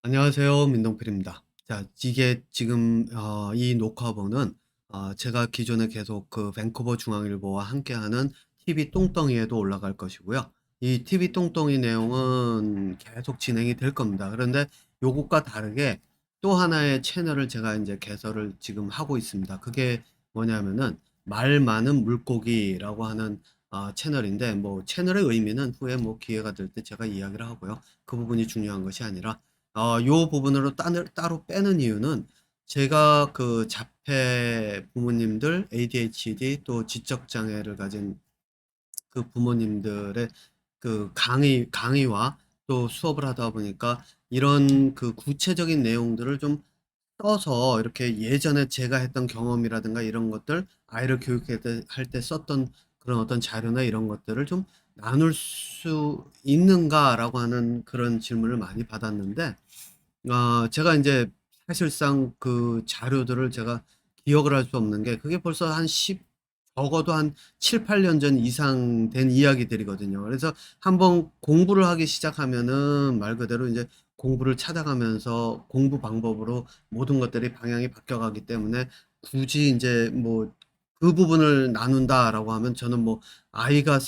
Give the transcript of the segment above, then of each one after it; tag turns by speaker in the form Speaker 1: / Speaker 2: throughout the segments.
Speaker 1: 안녕하세요. 민동필입니다. 자, 이게 지금 이 녹화본은 제가 기존에 계속 그 밴쿠버 중앙일보와 함께하는 TV 똥덩이에도 올라갈 것이고요. 이 TV 똥덩이 내용은 계속 진행이 될 겁니다. 그런데 요것과 다르게 또 하나의 채널을 제가 이제 개설을 지금 하고 있습니다. 그게 뭐냐면은 말 많은 물고기라고 하는 채널인데, 뭐 채널의 의미는 후에 뭐 기회가 될 때 제가 이야기를 하고요. 그 부분이 중요한 것이 아니라 요 부분으로 따로 빼는 이유는 제가 그 자폐 부모님들, ADHD 또 지적 장애를 가진 그 부모님들의 그 강의와 또 수업을 하다 보니까 이런 그 구체적인 내용들을 좀 써서 이렇게 예전에 제가 했던 경험이라든가 이런 것들, 아이를 교육할 때 썼던 그런 어떤 자료나 이런 것들을 좀 나눌 수 있는가라고 하는 그런 질문을 많이 받았는데, 제가 인제 사실상 그 자료들을 제가 기억을 할 수 없는 게, 그게 벌써 한 10, 적어도 한 7-8년 전 이상 된 이야기들이거든요. 그래서 한번 공부를 하기 시작하면은 말 그대로 인제 공부를 찾아가면서 공부 방법으로 모든 것들이 방향이 바뀌어 가기 때문에, 굳이 인제 뭐 그 부분을 나눈다라고 하면 저는 뭐 아이와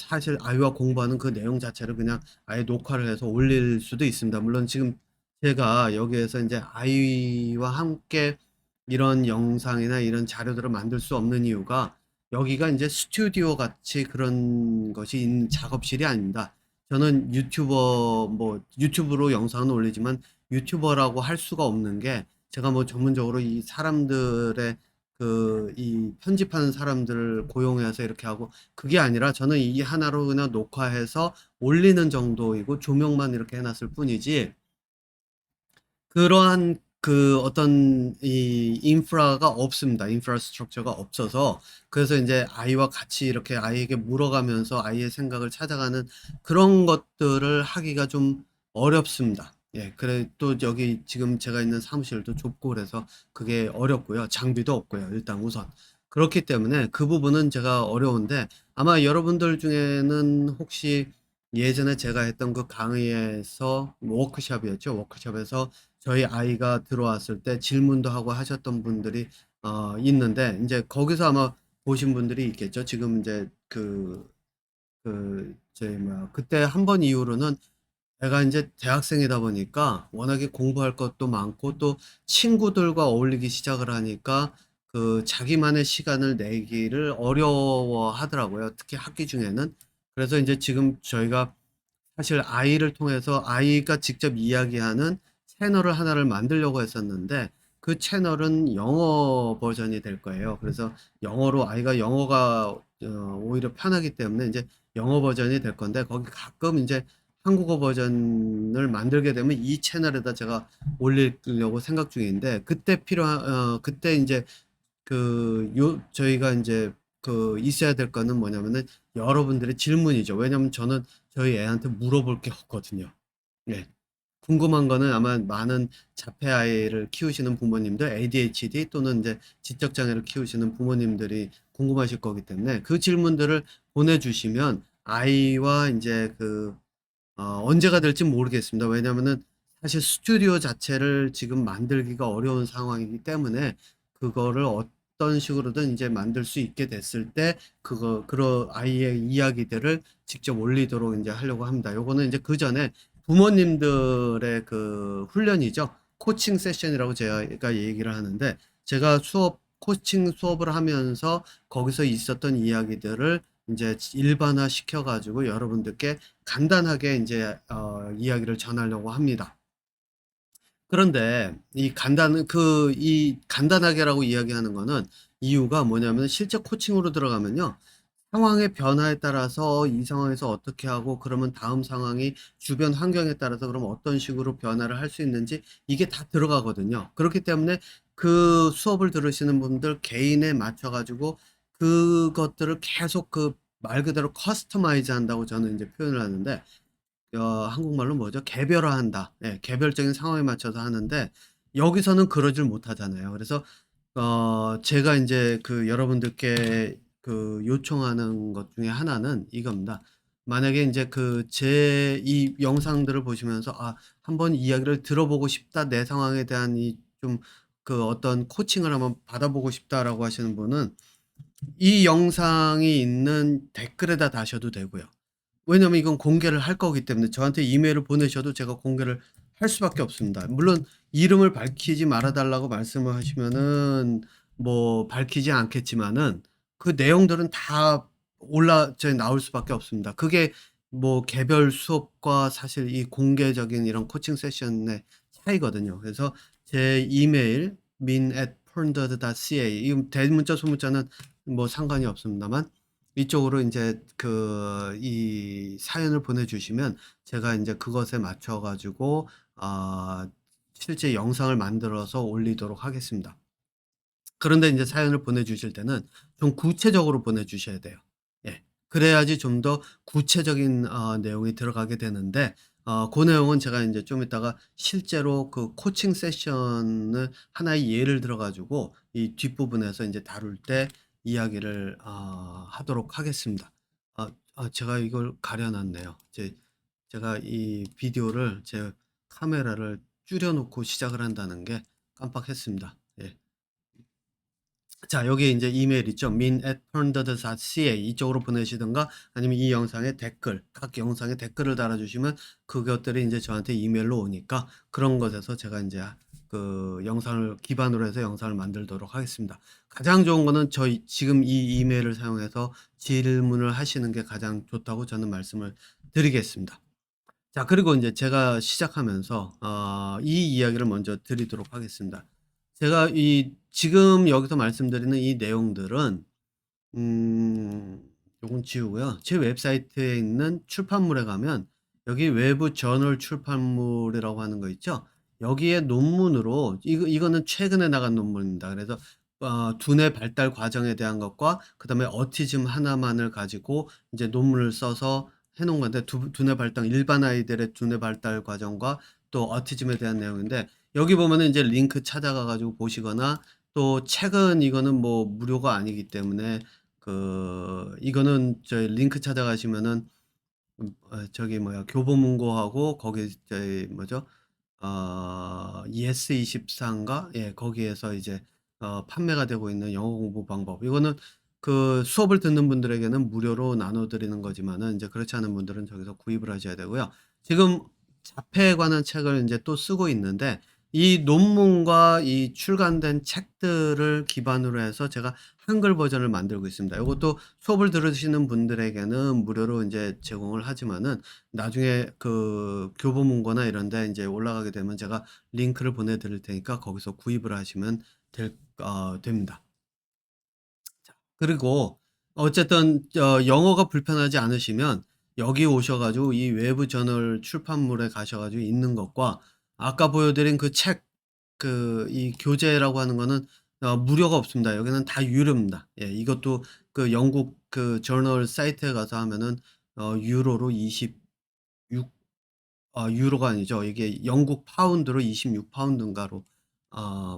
Speaker 1: 공부하는 그 내용 자체를 그냥 아예 녹화를 해서 올릴 수도 있습니다. 물론 지금 제가 여기에서 인제 아이와 함께 이런 영상이나 이런 자료들을 만들 수 없는 이유가, 여기가 인제 스튜디오 같이 그런 것이 있는 작업실이 아닙니다. 저는 유튜브로 영상은 올리지만 유튜버라고 할 수가 없는 게, 제가 뭐 전문적으로 이 사람들의 이 편집하는 사람들을 고용해서 이렇게 하고, 그게 아니라 저는 이 하나로 그냥 녹화해서 올리는 정도이고 조명만 이렇게 해 놨을 뿐이지, 그러한 그 어떤 이 인프라가 없습니다. 인프라스트럭처가 없어서. 그래서 인제 아이와 같이 이렇게 아이에게 물어가면서 아이의 생각을 찾아가는 그런 것들을 하기가 좀 어렵습니다. 예. 그래 또 여기 지금 제가 있는 사무실도 좁고 그래서 그게 어렵고요. 장비도 없고요, 일단 우선. 그렇기 때문에 그 부분은 제가 어려운데, 아마 여러분들 중에는 혹시 예전에 제가 했던 그 강의에서, 워크숍이었죠. 워크숍에서 저희 아이가 들어왔을 때 질문도 하고 하셨던 분들이 있는데, 인제 거기서 아마 보신 분들이 있겠죠. 지금 인제 저희 뭐야, 그때 한 번 이후로는 제가 인제 대학생이다 보니까 워낙에 공부할 것도 많고 또 친구들과 어울리기 시작을 하니까 그 자기만의 시간을 내기를 어려워하더라고요, 특히 학기 중에는. 그래서 인제 지금 저희가 사실 아이를 통해서 아이가 직접 이야기하는 채널을 하나를 만들려고 했었는데, 그 채널은 영어 버전이 될 거예요. 그래서 영어로, 아이가 영어가 오히려 편하기 때문에 인제 영어 버전이 될 건데, 거기 가끔 인제 한국어 버전을 만들게 되면 이 채널에다 제가 올리려고 생각 중인데, 그때 인제 저희가 인제 있어야 될 거는 뭐냐면은 여러분들의 질문이죠. 왜냐면 저는 저희 애한테 물어볼 게 없거든요. 네. 궁금한 거는 아마 많은 자폐 아이를 키우시는 부모님들, ADHD 또는 인제 지적 장애를 키우시는 부모님들이 궁금하실 거기 때문에, 그 질문들을 보내주시면 아이와 인제 언제가 될진 모르겠습니다. 왜냐면은 사실 스튜디오 자체를 지금 만들기가 어려운 상황이기 때문에, 그거를 어떤 식으로든 인제 만들 수 있게 됐을 때 그런 아이의 이야기들을 직접 올리도록 인제 하려고 합니다. 요거는 인제 그전에 부모님들의 그 훈련이죠. 코칭 세션이라고 제가 얘기를 하는데, 제가 코칭 수업을 하면서 거기서 있었던 이야기들을 인제 일반화 시켜 가지고 여러분들께 간단하게 인제 이야기를 전하려고 합니다. 그런데 이 간단하게라고 이야기하는 거는 이유가 뭐냐면, 실제 코칭으로 들어가면요, 상황의 변화에 따라서 이 상황에서 어떻게 하고, 그러면 다음 상황이 주변 환경에 따라서 그럼 어떤 식으로 변화를 할 수 있는지, 이게 다 들어가거든요. 그렇기 때문에 그 수업을 들으시는 분들 개인에 맞춰 가지고 그것들을 계속 말 그대로 커스터마이즈 한다고 저는 인제 표현을 하는데, 한국말로 뭐죠? 개별화한다. 예. 개별적인 상황에 맞춰서 하는데, 여기서는 그러질 못하잖아요. 그래서 제가 인제 여러분들께 요청하는 것 중에 하나는 이겁니다. 만약에 인제 제 이 영상들을 보시면서 '아 한번 이야기를 들어보고 싶다. 내 상황에 대한 이 좀 어떤 코칭을 한번 받아보고 싶다.'라고 하시는 분은 이 영상이 있는 댓글에다 다셔도 되고요. 왜냐면 이건 공개를 할 거기 때문에 저한테 이메일을 보내셔도 제가 공개를 할 수밖에 없습니다. 물론 이름을 밝히지 말아 달라고 말씀을 하시면은 뭐 밝히지 않겠지만은 그 내용들은 다 나올 수밖에 없습니다. 그게 뭐 개별 수업과 사실 이 공개적인 이런 코칭 세션의 차이거든요. 그래서 제 이메일 min@pounded.ca 이 대문자 소문자는 뭐 상관이 없습니다만 이쪽으로 인제 이 사연을 보내주시면 제가 인제 그것에 맞춰 가지고 아 실제 영상을 만들어서 올리도록 하겠습니다. 그런데 인제 사연을 보내주실 때는 좀 구체적으로 보내주셔야 돼요. 예. 그래야지 좀 더 구체적인 내용이 들어가게 되는데 고 내용은 제가 인제 좀 이따가 실제로 그 코칭 세션을 하나의 예를 들어 가지고 이 뒷부분에서 인제 다룰 때 이야기를 하도록 하겠습니다. 제가 이걸 가려 놨네요. 제가 이 비디오를 제 카메라를 줄여 놓고 시작을 한다는 게 깜빡했습니다. 예. 자 여기 인제 이메일 있죠. min@pounded.ca 이쪽으로 보내시든가 아니면 이 영상에 댓글 각 영상에 댓글을 달아 주시면 그것들이 인제 저한테 이메일로 오니까 그런 것에서 제가 인제 영상을 기반으로 해서 영상을 만들도록 하겠습니다. 가장 좋은 거는 저희 지금 이 이메일을 사용해서 질문을 하시는 게 가장 좋다고 저는 말씀을 드리겠습니다. 자 그리고 인제 제가 시작하면서 이 이야기를 먼저 드리도록 하겠습니다. 제가 지금 여기서 말씀드리는 이 내용들은 요건 지우고요. 제 웹사이트에 있는 출판물에 가면 여기 외부 저널 출판물이라고 하는 거 있죠? 여기에 논문으로 이거는 최근에 나간 논문입니다. 그래서 두뇌 발달 과정에 대한 것과 그다음에 오티즘 하나만을 가지고 이제 논문을 써서 해 놓은 건데 두뇌 발달 일반 아이들의 두뇌 발달 과정과 또 오티즘에 대한 내용인데 여기 보면은 인제 링크 찾아가 가지고 보시거나 또 책은 이거는 뭐 무료가 아니기 때문에 이거는 저희 링크 찾아가시면은 저기 뭐야 교보문고하고 거기 저기 뭐죠? 예스24인가? 예 거기에서 이제 판매가 되고 있는 영어 공부 방법. 이거는 수업을 듣는 분들에게는 무료로 나눠 드리는 거지만은 인제 그렇지 않은 분들은 저기서 구입을 하셔야 되고요. 지금 자폐에 관한 책을 인제 또 쓰고 있는데 이 논문과 이 출간된 책들을 기반으로 해서 제가 한글 버전을 만들고 있습니다. 요것도 수업을 들으시는 분들에게는 무료로 인제 제공을 하지만은 나중에 교보문고나 이런 데 인제 올라가게 되면 제가 링크를 보내 드릴 테니까 거기서 구입을 하시면 됩니다. 그리고 어쨌든 영어가 불편하지 않으시면 여기 오셔 가지고 이 외부 저널 출판물에 가셔 가지고 있는 것과 아까 보여 드린 그 책 이 교재라고 하는 거는 무료가 없습니다. 여기는 다 유료입니다. 예 이것도 영국 저널 사이트에 가서 하면은 유로로 26 유로가 아니죠. 이게 영국 파운드로 26 파운드인가로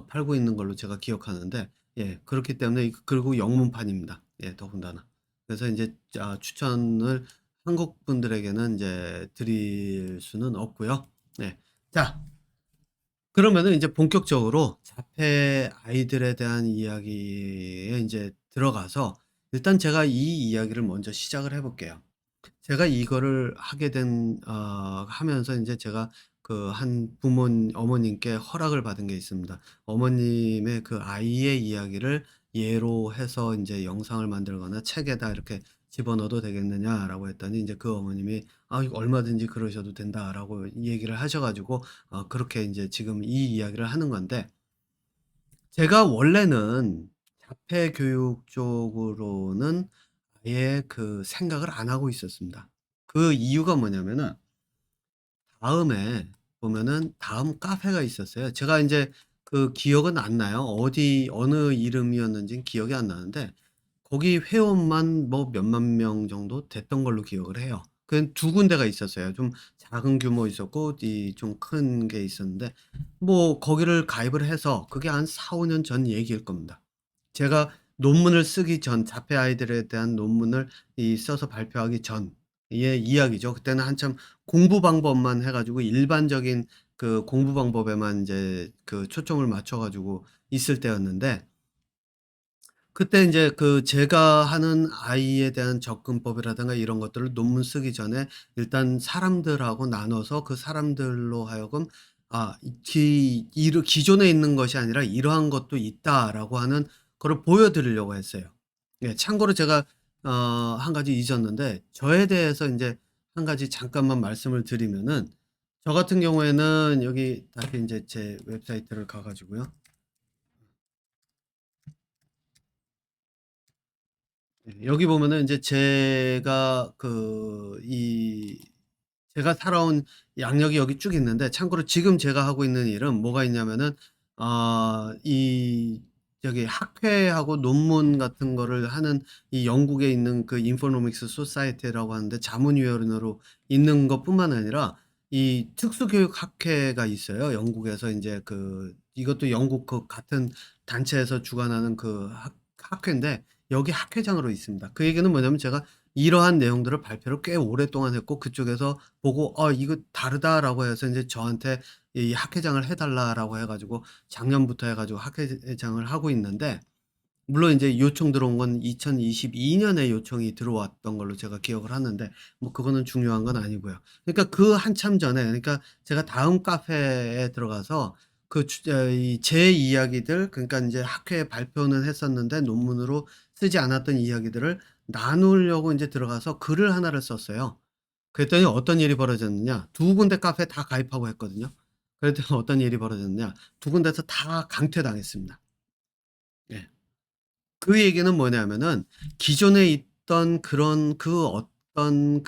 Speaker 1: 팔고 있는 걸로 제가 기억하는데 예 그렇기 때문에 그리고 영문판입니다. 예 더군다나. 그래서 인제 추천을 한국 분들에게는 인제 드릴 수는 없고요. 네. 자 그러면은 인제 본격적으로 자폐 아이들에 대한 이야기에 인제 들어가서 일단 제가 이 이야기를 먼저 시작을 해 볼게요. 제가 이거를 하게 된 하면서 인제 제가 한 어머님께 허락을 받은 게 있습니다. 어머님의 아이의 이야기를 예로 해서 인제 영상을 만들거나 책에다 이렇게 집어넣어도 되겠느냐라고 했더니 인제 그 어머님이 "아 이거 얼마든지 그러셔도 된다."라고 얘기를 하셔 가지고 그렇게 인제 지금 이 이야기를 하는 건데 제가 원래는 자폐 교육 쪽으로는 아예 생각을 안 하고 있었습니다. 그 이유가 뭐냐면은 다음에 보면은 다음 카페가 있었어요. 제가 인제 기억은 안 나요. 어느 이름이었는지는 기억이 안 나는데 거기 회원만 뭐 몇만 명 정도 됐던 걸로 기억을 해요. 그 두 군데가 있었어요. 좀 작은 규모 있었고 좀 큰 게 있었는데 뭐 거기를 가입을 해서 그게 한 4-5년 전 얘기일 겁니다. 제가 논문을 쓰기 전 자폐 아이들에 대한 논문을 써서 발표하기 전 이야기죠. 그때는 한참 공부 방법만 해 가지고 일반적인 그 공부 방법에만 인제 그 초점을 맞춰 가지고 있을 때였는데, 그때 인제 그 제가 하는 아이에 대한 접근법이라든가 이런 것들을 논문 쓰기 전에 일단 사람들하고 나눠서 그 사람들로 하여금 이 기존에 있는 것이 아니라 '이러한 것도 있다.'라고 하는 거를 보여 드리려고 했어요. 예. 참고로 제가 한 가지 잊었는데, 저에 대해서 인제 한 가지 잠깐만 말씀을 드리면은, 저 같은 경우에는 여기 다시 인제 제 웹사이트를 가 가지고요. 여기 보면은 인제 제가 살아온 양력이 여기 쭉 있는데, 참고로 지금 제가 하고 있는 일은 뭐가 있냐면은 이 저기 학회하고 논문 같은 거를 하는, 이 영국에 있는 그 인포노믹스 소사이티라고 하는데 자문위원으로 있는 것뿐만 아니라 이 특수교육 학회가 있어요. 영국에서 인제 이것도 영국 그 같은 단체에서 주관하는 그 학회인데, 여기 학회장으로 있습니다. 그 얘기는 뭐냐면, 제가 이러한 내용들을 발표를 꽤 오랫동안 했고, 그쪽에서 보고 이거 다르다."라고 해서 인제 저한테 이 학회장을 해 달라라고 해 가지고 작년부터 해 가지고 학회장을 하고 있는데, 물론 인제 요청 들어온 건 2022 년에 요청이 들어왔던 걸로 제가 기억을 하는데, 뭐 그거는 중요한 건 아니고요. 그러니까 그 한참 전에, 그러니까 제가 다음 카페에 들어가서 그 이 제 이야기들, 그러니까 인제 학회에 발표는 했었는데 논문으로 쓰지 않았던 이야기들을 나누려고 인제 들어가서 글을 하나를 썼어요. 그랬더니 어떤 일이 벌어졌느냐. 두 군데 카페에 다 가입하고 했거든요. 그랬더니 어떤 일이 벌어졌느냐. 두 군데서 다 강퇴당했습니다. 예. 그 얘기는 뭐냐면은, 기존에 있던 그런 그 어떤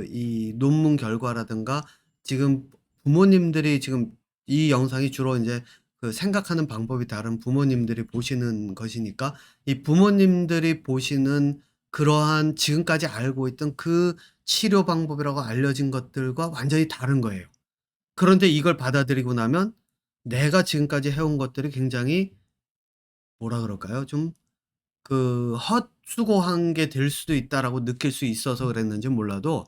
Speaker 1: 이 논문 결과라든가, 지금 부모님들이 지금 이 영상이 주로 인제 생각하는 방법이 다른 부모님들이 보시는 것이니까, 이 부모님들이 보시는 그러한 지금까지 알고 있던 그 치료 방법이라고 알려진 것들과 완전히 다른 거예요. 그런데 이걸 받아들이고 나면 내가 지금까지 해온 것들이 굉장히, 뭐라 그럴까요? 좀 '헛수고한 게 될 수도 있다.'라고 느낄 수 있어서 그랬는지 몰라도,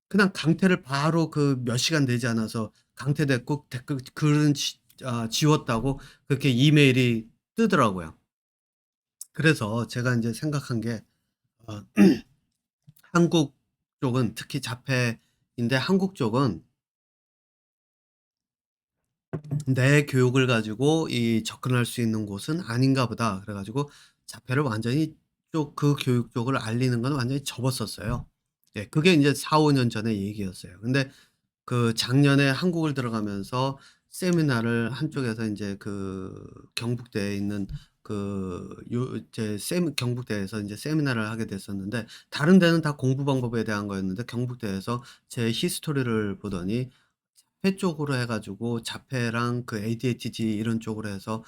Speaker 1: 그냥 강퇴를 바로 몇 시간 되지 않아서 강퇴됐고, 댓글 글은 지웠다고 그렇게 이메일이 뜨더라고요. 그래서 제가 인제 생각한 게, 어 한국 쪽은 특히 자폐인데, 한국 쪽은 '내 교육을 가지고 이 접근할 수 있는 곳은 아닌가 보다.' 그래 가지고 자폐를 완전히 그 교육 쪽을 알리는 건 완전히 접었었어요. 예. 그게 인제 4-5년 전의 얘기였어요. 근데 작년에 한국을 들어가면서 세미나를 한쪽에서 인제 경북대에 있는 경북대에서 인제 세미나를 하게 됐었는데, 다른 데는 다 공부 방법에 대한 거였는데, 경북대에서 제 히스토리를 보더니 자폐 쪽으로 해 가지고 자폐랑 ADHD 이런 쪽으로 해서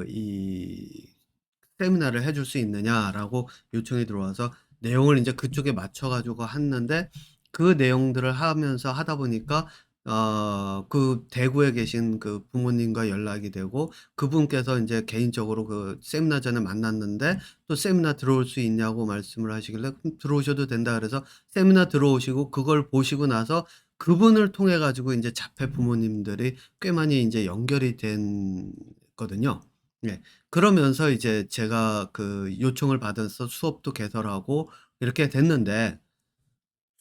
Speaker 1: 이 "세미나를 해줄 수 있느냐?"라고 요청이 들어와서 내용을 인제 그쪽에 맞춰 가지고 했는데, 그 내용들을 하면서 하다 보니까 대구에 계신 그 부모님과 연락이 되고, 그분께서 인제 개인적으로 세미나 전에 만났는데 또 "세미나 들어올 수 있냐."고 말씀을 하시길래 "들어오셔도 된다." 그래서 세미나 들어오시고, 그걸 보시고 나서 그분을 통해 가지고 인제 자폐 부모님들이 꽤 많이 인제 연결이 된 거든요. 예. 그러면서 이제 제가 요청을 받아서 수업도 개설하고 이렇게 됐는데,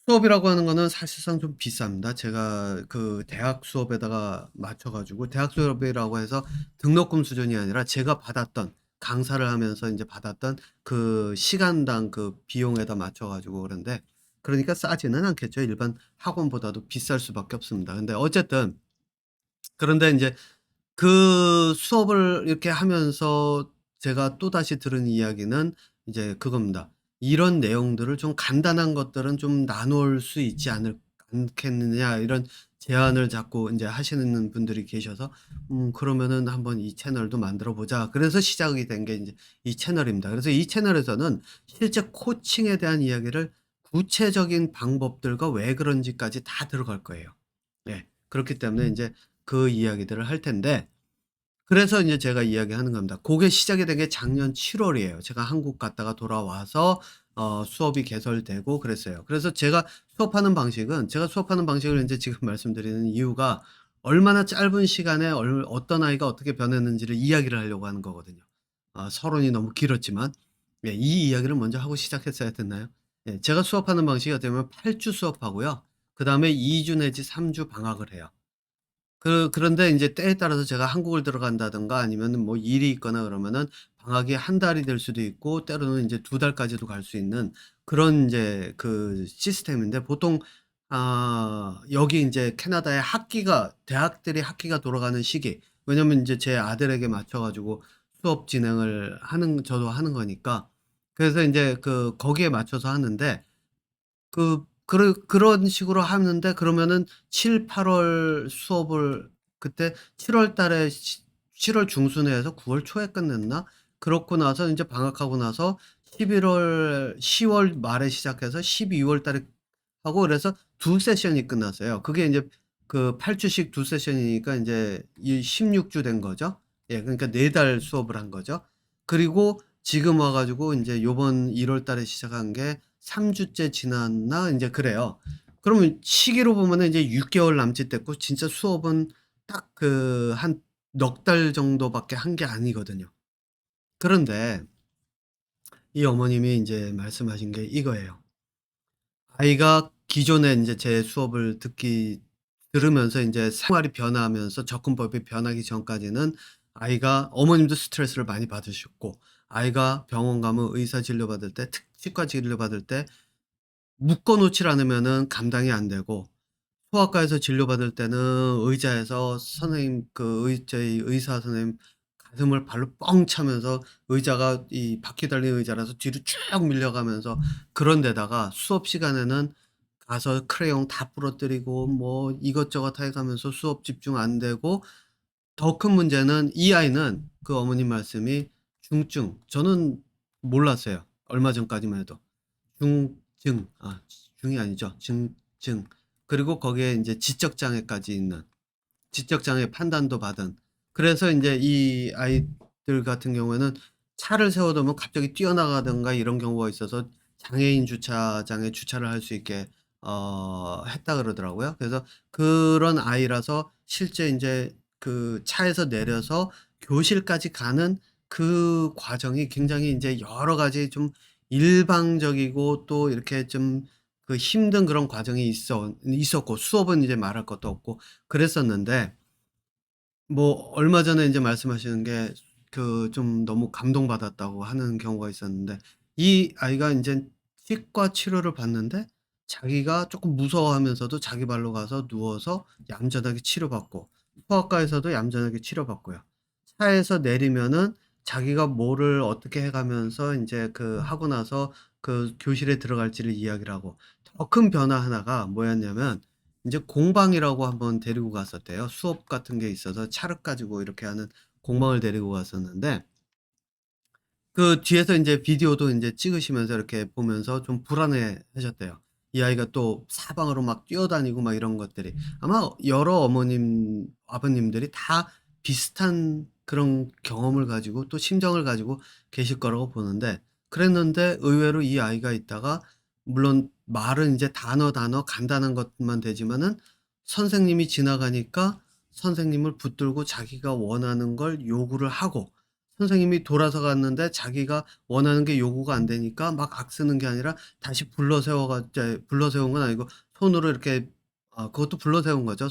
Speaker 1: 수업이라고 하는 거는 사실상 좀 비쌉니다. 제가 대학 수업에다가 맞춰 가지고, 대학 수업이라고 해서 등록금 수준이 아니라 제가 받았던, 강사를 하면서 인제 받았던 시간당 비용에다 맞춰 가지고 그런데, 그러니까 싸지는 않겠죠. 일반 학원보다도 비쌀 수밖에 없습니다. 근데 어쨌든, 그런데 인제 수업을 이렇게 하면서 제가 또다시 들은 이야기는 이제 그겁니다. "이런 내용들을 좀 간단한 것들은 좀 나눌 수 있지 않겠느냐." 이런 제안을 자꾸 인제 하시는 분들이 계셔서 그러면은 한번 이 채널도 만들어 보자." 그래서 시작이 된 게 인제 이 채널입니다. 그래서 이 채널에서는 실제 코칭에 대한 이야기를, 구체적인 방법들과 왜 그런지까지 다 들어갈 거예요. 예. 그렇기 때문에 인제 그 이야기들을 할 텐데, 그래서 인제 제가 이야기하는 겁니다. 고게 시작이 된 게 작년 7 월이에요. 제가 한국 갔다가 돌아와서 수업이 개설되고 그랬어요. 그래서 제가 수업하는 방식을 인제 지금 말씀드리는 이유가 얼마나 짧은 시간에 어떤 아이가 어떻게 변했는지를 이야기를 하려고 하는 거거든요. 서론이 너무 길었지만 예, 이 이야기를 먼저 하고 시작했어야 됐나요? 예, 제가 수업하는 방식이 어떻게 보면 8주 수업하고요. 그다음에 2주 내지 3주 방학을 해요. 그런데 인제 때에 따라서 제가 한국을 들어간다든가 아니면은 뭐 일이 있거나 그러면은 방학이 한 달이 될 수도 있고 때로는 인제 2달까지도 갈 수 있는 그런 인제 그 시스템인데 보통 여기 인제 캐나다의 대학들이 학기가 돌아가는 시기, 왜냐면 인제 제 아들에게 맞춰 가지고 수업 진행을 저도 하는 거니까 그래서 인제 거기에 맞춰서 하는데 그런 식으로 하는데 그러면은 7-8월 수업을 그때 7월 달에 7월 중순에 해서 9월 초에 끝냈나? 그렇고 나서 인제 방학하고 나서 10월 말에 시작해서 12월 달에 하고 그래서 두 세션이 끝났어요. 그게 인제 8 주씩 두 세션이니까 인제 이 16주 된 거죠. 예, 그러니까 4달 수업을 한 거죠. 그리고 지금 와 가지고 인제 요번 1월 달에 시작한 게 3 주째 지났나 인제 그래요. 그러면 시기로 보면은 인제 6 개월 남짓 됐고 진짜 수업은 딱 한 넉 달 정도밖에 한 게 아니거든요. 그런데 이 어머님이 인제 말씀하신 게 이거예요. 아이가 기존에 인제 제 수업을 들으면서 인제 생활이 변화하면서 접근법이 변하기 전까지는 아이가 어머님도 스트레스를 많이 받으셨고 아이가 병원 가면 의사 진료 받을 때 치과 진료 받을 때 묶어 놓질 않으면은 감당이 안 되고 소아과에서 진료받을 때는 의자에서 선생님 저희 의사 선생님 가슴을 발로 뻥 차면서 의자가 이 바퀴 달린 의자라서 뒤로 쭉 밀려가면서 그런 데다가 수업 시간에는 가서 크레용 다 부러뜨리고 뭐 이것저것 해 가면서 수업 집중 안 되고 더 큰 문제는 이 아이는 어머님 말씀이 중증, 저는 몰랐어요, 얼마 전까지만 해도. 중증 중이 아니죠. 증. 그리고 거기에 인제 지적 장애까지 있는, 지적 장애 판단도 받은, 그래서 인제 이 아이들 같은 경우에는 차를 세워 두면 갑자기 뛰어나가든가 이런 경우가 있어서 장애인 주차장에 주차를 할 수 있게 했다 그러더라고요. 그래서 그런 아이라서 실제 인제 차에서 내려서 교실까지 가는 그 과정이 굉장히 인제 여러 가지 좀 일방적이고 또 이렇게 좀 힘든 그런 과정이 있었고 수업은 이제 말할 것도 없고 그랬었는데 뭐 얼마 전에 인제 말씀하시는 게 좀 너무 감동받았다고 하는 경우가 있었는데 이 아이가 인젠 치과 치료를 받는데 자기가 쪼끔 무서워하면서도 자기 발로 가서 누워서 얌전하게 치료받고 소아과에서도 얌전하게 치료받고요. 차에서 내리면은 자기가 뭐를 어떻게 해 가면서 인제 하고 나서 교실에 들어갈지를 이야기를 하고 더 큰 변화 하나가 뭐였냐면 인제 공방이라고 한번 데리고 갔었대요. 수업 같은 게 있어서 차를 가지고 이렇게 하는 공방을 데리고 갔었는데 뒤에서 인제 비디오도 인제 찍으시면서 이렇게 보면서 좀 불안해하셨대요. 이 아이가 또 사방으로 막 뛰어다니고 막 이런 것들이. 아마 여러 아버님들이 다 비슷한 그런 경험을 가지고 또 심정을 가지고 계실 거라고 보는데 그랬는데 의외로 이 아이가 있다가 물론 말은 인제 단어 간단한 것만 되지만은 선생님이 지나가니까 선생님을 붙들고 자기가 원하는 걸 요구를 하고 선생님이 돌아서 갔는데 자기가 원하는 게 요구가 안 되니까 막 악쓰는 게 아니라 다시 불러 세운 건 아니고 손으로 이렇게 그것도 불러 세운 거죠.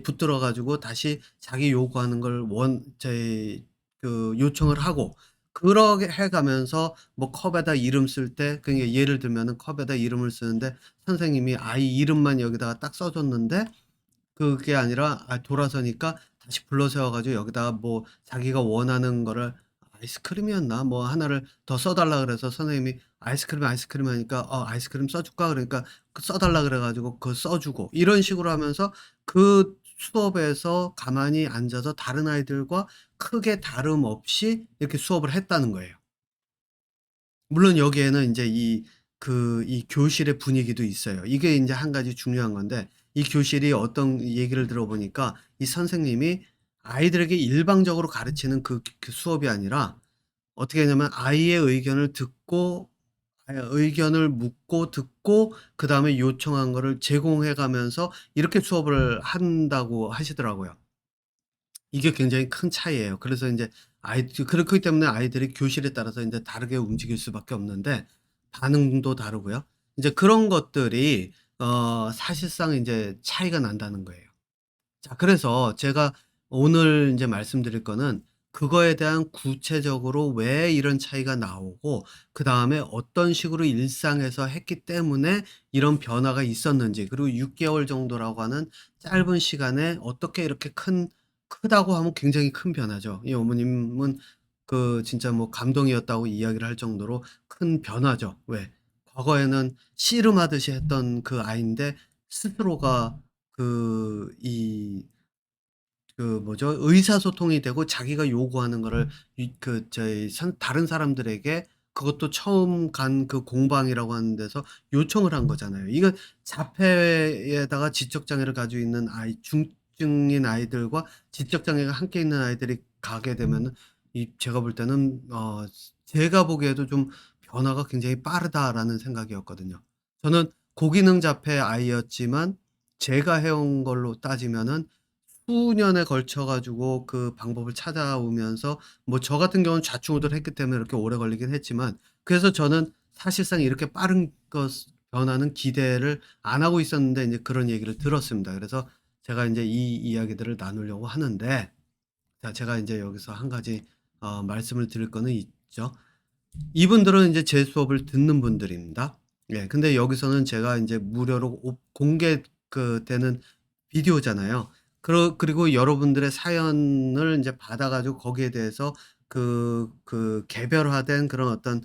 Speaker 1: 붙들어 가지고 다시 자기 요구하는 걸 원 저희 요청을 하고 그러게 해 가면서 뭐 컵에다 이름 쓸 때 그게 예를 들면은 컵에다 이름을 쓰는데 선생님이 아이 이름만 여기다가 딱 써 줬는데 그게 아니라 돌아서니까 다시 불러 세워 가지고 여기다가 뭐 자기가 원하는 거를 아이스크림이었나 뭐 하나를 더 써 달라 그래서 선생님이 아이스크림 하니까 아이스크림 써 줄까?" 그러니까 써 달라 그래 가지고 써 주고 이런 식으로 하면서 수업에서 가만히 앉아서 다른 아이들과 크게 다름 없이 이렇게 수업을 했다는 거예요. 물론 여기에는 인제 이 교실의 분위기도 있어요. 이게 인제 한 가지 중요한 건데 이 교실이 어떤 얘기를 들어보니까 이 선생님이 아이들에게 일방적으로 가르치는 수업이 아니라 어떻게 했냐면 아이의 의견을 듣고 의견을 묻고 듣고 그다음에 요청한 거를 제공해 가면서 이렇게 수업을 한다고 하시더라고요. 이게 굉장히 큰 차이예요. 그래서 인제 그렇기 때문에 아이들이 교실에 따라서 인제 다르게 움직일 수밖에 없는데 반응도 다르고요. 인제 그런 것들이 사실상 인제 차이가 난다는 거예요. 자, 그래서 제가 오늘 인제 말씀드릴 거는 그거에 대한 구체적으로 왜 이런 차이가 나오고 그다음에 어떤 식으로 일상에서 했기 때문에 이런 변화가 있었는지, 그리고 6 개월 정도라고 하는 짧은 시간에 어떻게 이렇게 크다고 하면 굉장히 큰 변화죠. 이 어머님은 진짜 뭐 감동이었다고 이야기를 할 정도로 큰 변화죠. 왜? 과거에는 씨름하듯이 했던 그 아이인데 스스로가 그 이 뭐죠? 의사소통이 되고 자기가 요구하는 거를 이 저희 다른 사람들에게, 그것도 처음 간 그 공방이라고 하는 데서 요청을 한 거잖아요. 이건 자폐에다가 지적 장애를 가지고 있는 중증인 아이들과 지적 장애가 함께 있는 아이들이 가게 되면은 제가 볼 때는 제가 보기에도 좀 '변화가 굉장히 빠르다.'라는 생각이었거든요. 저는 고기능 자폐 아이였지만 제가 해온 걸로 따지면은 수년에 걸쳐 가지고 그 방법을 찾아오면서, 뭐 저 같은 경우는 좌충우돌 했기 때문에 이렇게 오래 걸리긴 했지만, 그래서 저는 사실상 이렇게 빠른 변화는 기대를 안 하고 있었는데 인제 그런 얘기를 들었습니다. 그래서 제가 인제 이 이야기들을 나누려고 하는데, 자, 제가 인제 여기서 한 가지 말씀을 드릴 거는 있죠. 이분들은 인제 제 수업을 듣는 분들입니다. 예. 근데 여기서는 제가 인제 무료로 공개 되는 비디오잖아요. 그리고 여러분들의 사연을 인제 받아 가지고 거기에 대해서 개별화된 그런 어떤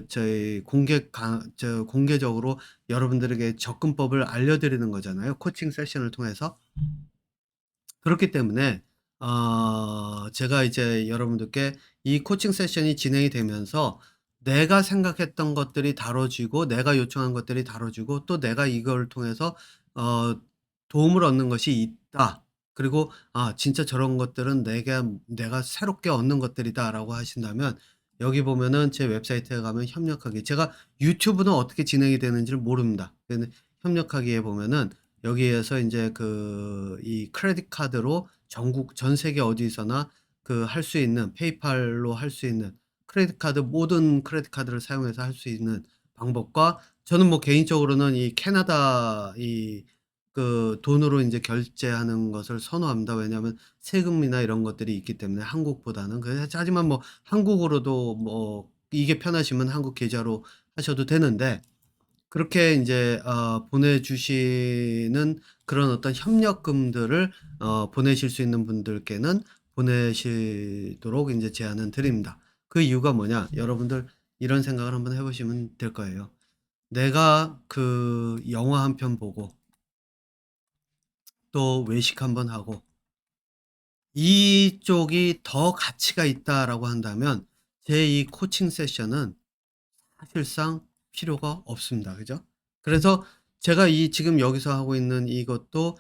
Speaker 1: 저희 공개적으로 여러분들에게 접근법을 알려 드리는 거잖아요, 코칭 세션을 통해서. 그렇기 때문에 제가 이제 여러분들께 이 코칭 세션이 진행이 되면서 내가 생각했던 것들이 다뤄지고 내가 요청한 것들이 다뤄지고 또 내가 이걸 통해서 어 도움을 얻는 것이 있다. 그리고 '아, 진짜 저런 것들은 내가 새롭게 얻는 것들이다.'라고 하신다면, 여기 보면은 제 웹사이트에 가면 협력하기, 제가 유튜브는 어떻게 진행이 되는지를 모릅니다. 근데 협력하기에 보면은 여기에서 인제 이 크레딧 카드로 전국 전 세계 어디서나 할 수 있는, 페이팔로 할 수 있는 크레딧 카드, 모든 크레딧 카드를 사용해서 할 수 있는 방법과, 저는 뭐 개인적으로는 이 캐나다 돈으로 인제 결제하는 것을 선호합니다. 왜냐하면 세금이나 이런 것들이 있기 때문에 한국보다는. 하지만 뭐 한국으로도 뭐 이게 편하시면 한국 계좌로 하셔도 되는데, 그렇게 인제 보내주시는 그런 어떤 협력금들을 보내실 수 있는 분들께는 보내시도록 인제 제안은 드립니다. 그 이유가 뭐냐? 여러분들 이런 생각을 한번 해 보시면 될 거예요. 내가 영화 한 편 보고 또 외식 한번 하고 이쪽이 더 가치가 있다라고 한다면 제 이 코칭 세션은 사실상 필요가 없습니다. 그죠? 그래서 제가 지금 여기서 하고 있는 이것도,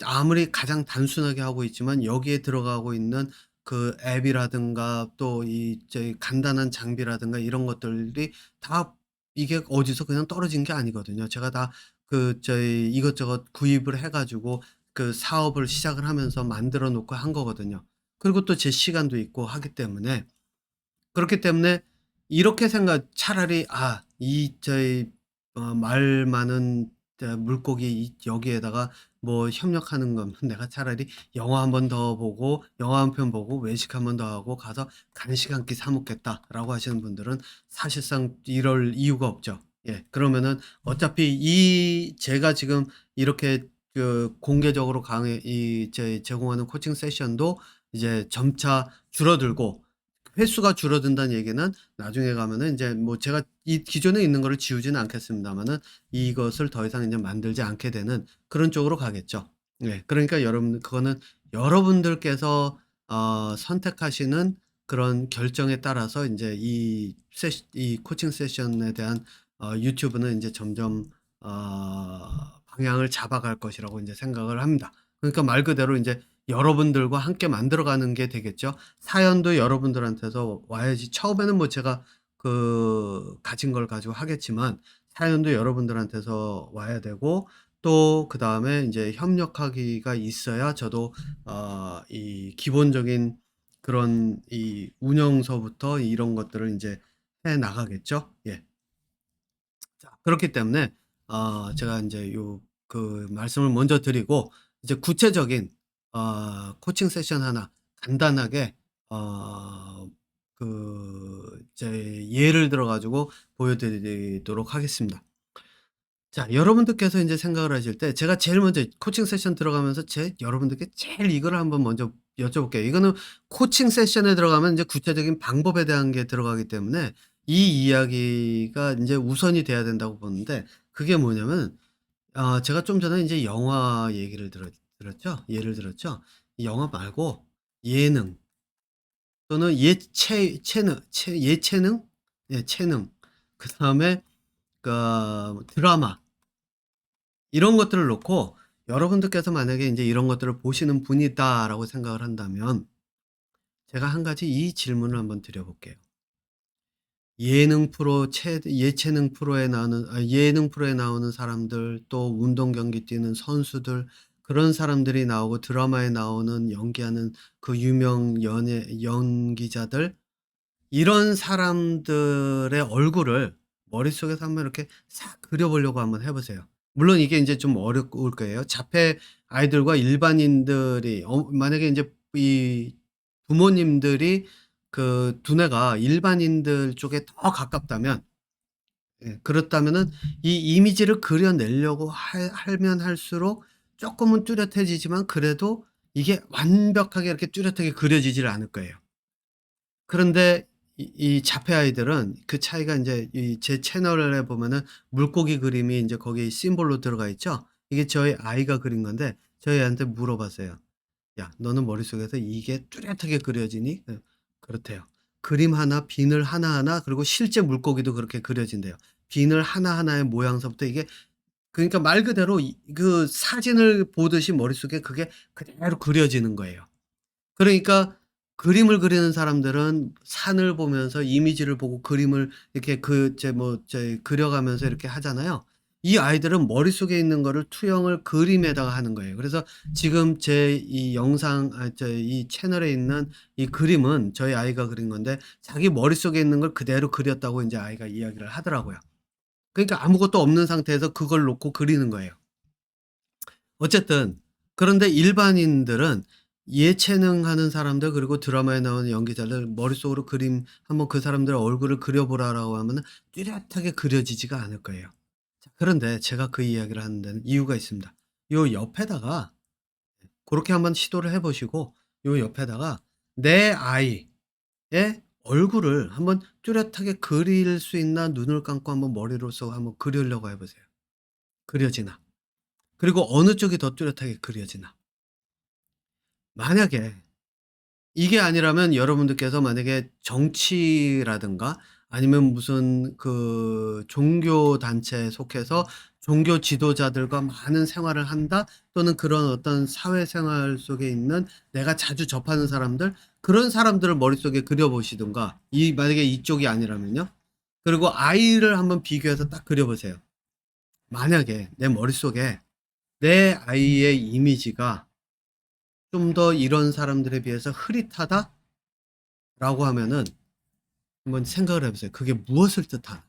Speaker 1: 아무리 가장 단순하게 하고 있지만 여기에 들어가고 있는 그 앱이라든가 또 저희 간단한 장비라든가 이런 것들이 다 이게 어디서 그냥 떨어진 게 아니거든요. 제가 다 저희 이것저것 구입을 해 가지고 사업을 시작을 하면서 만들어 놓고 한 거거든요. 그리고 또 제 시간도 있고 하기 때문에, 그렇기 때문에 이렇게 차라리 저희 말 많은 물고기 여기에다가 뭐 협력하는 거면 내가 차라리 영화 한 번 더 보고 영화 한 편 보고 외식 한 번 더 하고 가서 간식 한 끼 사 먹겠다라고 하시는 분들은 사실상 이럴 이유가 없죠. 예. 그러면은 어차피 제가 지금 이렇게 공개적으로 강의 제공하는 코칭 세션도 이제 점차 줄어들고, 횟수가 줄어든다는 얘기는 나중에 가면은 인제 뭐 제가 이 기존에 있는 거를 지우지는 않겠습니다마는 이것을 더 이상 인제 만들지 않게 되는 그런 쪽으로 가겠죠. 네. 그러니까 그거는 여러분들께서 선택하시는 그런 결정에 따라서 인제 이 코칭 세션에 대한 유튜브는 인제 점점 방향을 잡아갈 것이라고 인제 생각을 합니다. 그러니까 말 그대로 인제 여러분들과 함께 만들어가는 게 되겠죠. 사연도 여러분들한테서 와야지. 처음에는 뭐 제가 가진 걸 가지고 하겠지만 사연도 여러분들한테서 와야 되고 또 그다음에 인제 협력하기가 있어야 저도 이 기본적인 그런 이 운영서부터 이런 것들을 인제 해 나가겠죠. 예. 자 그렇기 때문에 제가 인제 말씀을 먼저 드리고 이제 구체적인 코칭 세션 하나 간단하게 어 이제 예를 들어 가지고 보여 드리도록 하겠습니다. 자 여러분들께서 인제 생각을 하실 때 제가 제일 먼저 코칭 세션 들어가면서 여러분들께 제일 이거를 한번 먼저 여쭤볼게요. 이거는 코칭 세션에 들어가면 인제 구체적인 방법에 대한 게 들어가기 때문에 이 이야기가 인제 우선이 돼야 된다고 보는데 그게 뭐냐면 제가 좀 전에 인제 영화 얘기를 들었죠? 예를 들었죠? 이 영화 말고 예능 또는 예체능? 예 체능. 그다음에 드라마 이런 것들을 놓고 여러분들께서 만약에 인제 '이런 것들을 보시는 분이다.'라고 생각을 한다면 제가 한 가지 이 질문을 한번 드려 볼게요. 예능 프로에 나오는 사람들 또 운동 경기 뛰는 선수들 그런 사람들이 나오고 드라마에 나오는 연기하는 그 유명 연기자들 이런 사람들의 얼굴을 머릿속에서 한번 이렇게 싹 그려 보려고 한번 해 보세요. 물론 이게 인제 좀 어려울 거예요. 자폐 아이들과 일반인들이 만약에 인제 이 부모님들이 그 두뇌가 일반인들 쪽에 더 가깝다면 예 그렇다면은 이 이미지를 그려내려고 하면 할수록 쪼끔은 뚜렷해지지만 그래도 이게 완벽하게 이렇게 뚜렷하게 그려지지를 않을 거예요. 그런데 이 자폐 아이들은 그 차이가 인제 제 채널에 보면은 물고기 그림이 인제 거기 심볼로 들어가 있죠. 이게 저희 아이가 그린 건데 저희 애한테 물어봤어요. "야 너는 머릿속에서 이게 뚜렷하게 그려지니?" 그렇대요. 그림 하나, 비늘 하나하나 그리고 실제 물고기도 그렇게 그려진대요. 비늘 하나하나의 모양서부터 이게 그러니까 말 그대로 사진을 보듯이 머릿속에 그게 그대로 그려지는 거예요. 그러니까 그림을 그리는 사람들은 산을 보면서 이미지를 보고 그림을 이렇게 그려가면서 이렇게 하잖아요. 이 아이들은 머릿속에 있는 거를 투영을 그림에다가 하는 거예요. 그래서 지금 제 이 영상 이 채널에 있는 이 그림은 저희 아이가 그린 건데 자기 머릿속에 있는 걸 그대로 그렸다고 인제 아이가 이야기를 하더라고요. 그러니까 아무것도 없는 상태에서 그걸 놓고 그리는 거예요. 어쨌든 그런데 일반인들은 예체능 하는 사람들 그리고 드라마에 나오는 연기자들 머릿속으로 그림 한번 그 사람들의 얼굴을 그려 보라라고 하면은 뚜렷하게 그려지지가 않을 거예요. 자 그런데 제가 그 이야기를 하는 데는 이유가 있습니다. 요 옆에다가 고렇게 한번 시도를 해 보시고 요 옆에다가 내 아이의 얼굴을 한번 뚜렷하게 그릴 수 있나 눈을 감고 한번 머리로써 한번 그리려고 해 보세요. 그려지나? 그리고 어느 쪽이 더 뚜렷하게 그려지나? 만약에 이게 아니라면 여러분들께서 만약에 정치라든가 아니면 무슨 종교 단체에 속해서 종교 지도자들과 많은 생활을 한다 또는 그런 어떤 사회생활 속에 있는 내가 자주 접하는 사람들 그런 사람들을 머릿속에 그려 보시든가 만약에 이쪽이 아니라면요. 그리고 아이를 한번 비교해서 딱 그려 보세요. 만약에 내 머릿속에 내 아이의 이미지가 좀 더 이런 사람들에 비해서 흐릿하다라고 하면은 한번 생각을 해 보세요. 그게 무엇을 뜻하나?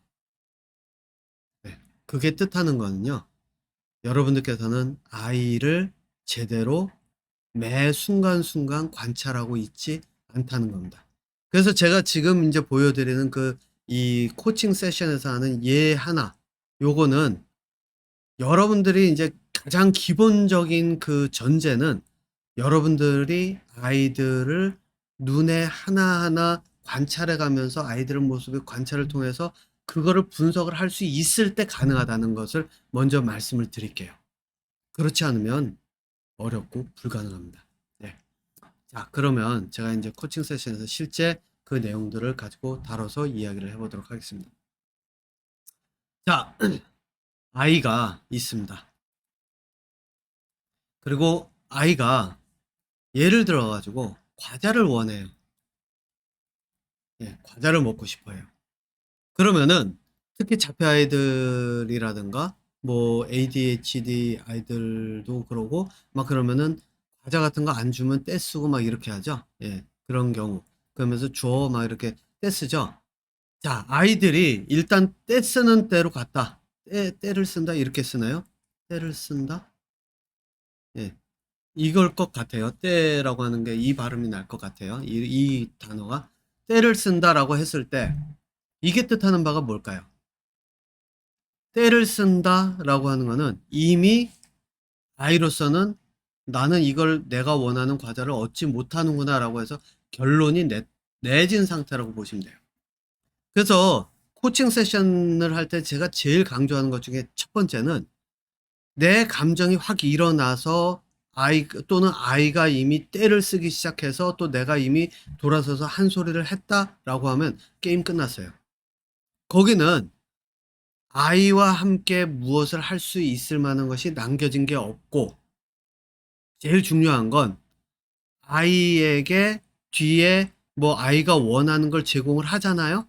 Speaker 1: 네. 그게 뜻하는 거는요. 여러분들께서는 아이를 제대로 매 순간순간 관찰하고 있지 않다는 겁니다. 그래서 제가 지금 인제 보여 드리는 이 코칭 세션에서 하는 예 하나 요거는 여러분들이 인제 가장 기본적인 그 전제는 여러분들이 아이들을 눈에 하나하나 관찰해 가면서 아이들의 모습의 관찰을 통해서 그거를 분석을 할 수 있을 때 가능하다는 것을 먼저 말씀을 드릴게요. 그렇지 않으면 어렵고 불가능합니다. 네. 자 그러면 제가 인제 코칭 세션에서 실제 그 내용들을 가지고 다뤄서 이야기를 해 보도록 하겠습니다. 자 아이가 있습니다. 그리고 아이가 예를 들어 가지고 과자를 원해요. 예. 과자를 먹고 싶어요. 그러면은 특히 자폐 아이들이라든가 뭐 ADHD 아이들도 그러고 막 그러면은 과자 같은 거 안 주면 떼쓰고 막 이렇게 하죠. 예. 그런 경우. 그러면서 줘 막 이렇게 떼쓰죠. 자, 아이들이 일단 떼쓰는 때로 갔다. 떼를 쓴다 이렇게 쓰나요? 떼를 쓴다? 예. 이걸 것 같아요. 떼라고 하는 게 이 발음이 날 것 같아요. 이 단어가 떼를 쓴다라고 했을 때 이게 뜻하는 바가 뭘까요? 떼를 쓴다라고 하는 거는 이미 아이로서는 나는 이걸 내가 원하는 과자를 얻지 못하는구나라고 해서 결론이 내진 상태라고 보시면 돼요. 그래서 코칭 세션을 할 때 제가 제일 강조하는 것 중에 첫 번째는 내 감정이 확 일어나서 또는 아이가 이미 떼를 쓰기 시작해서 또 내가 이미 돌아서서 한 소리를 했다라고 하면 게임 끝났어요. 거기는 아이와 함께 무엇을 할 수 있을 만한 것이 남겨진 게 없고 제일 중요한 건 아이에게 뒤에 뭐 아이가 원하는 걸 제공을 하잖아요.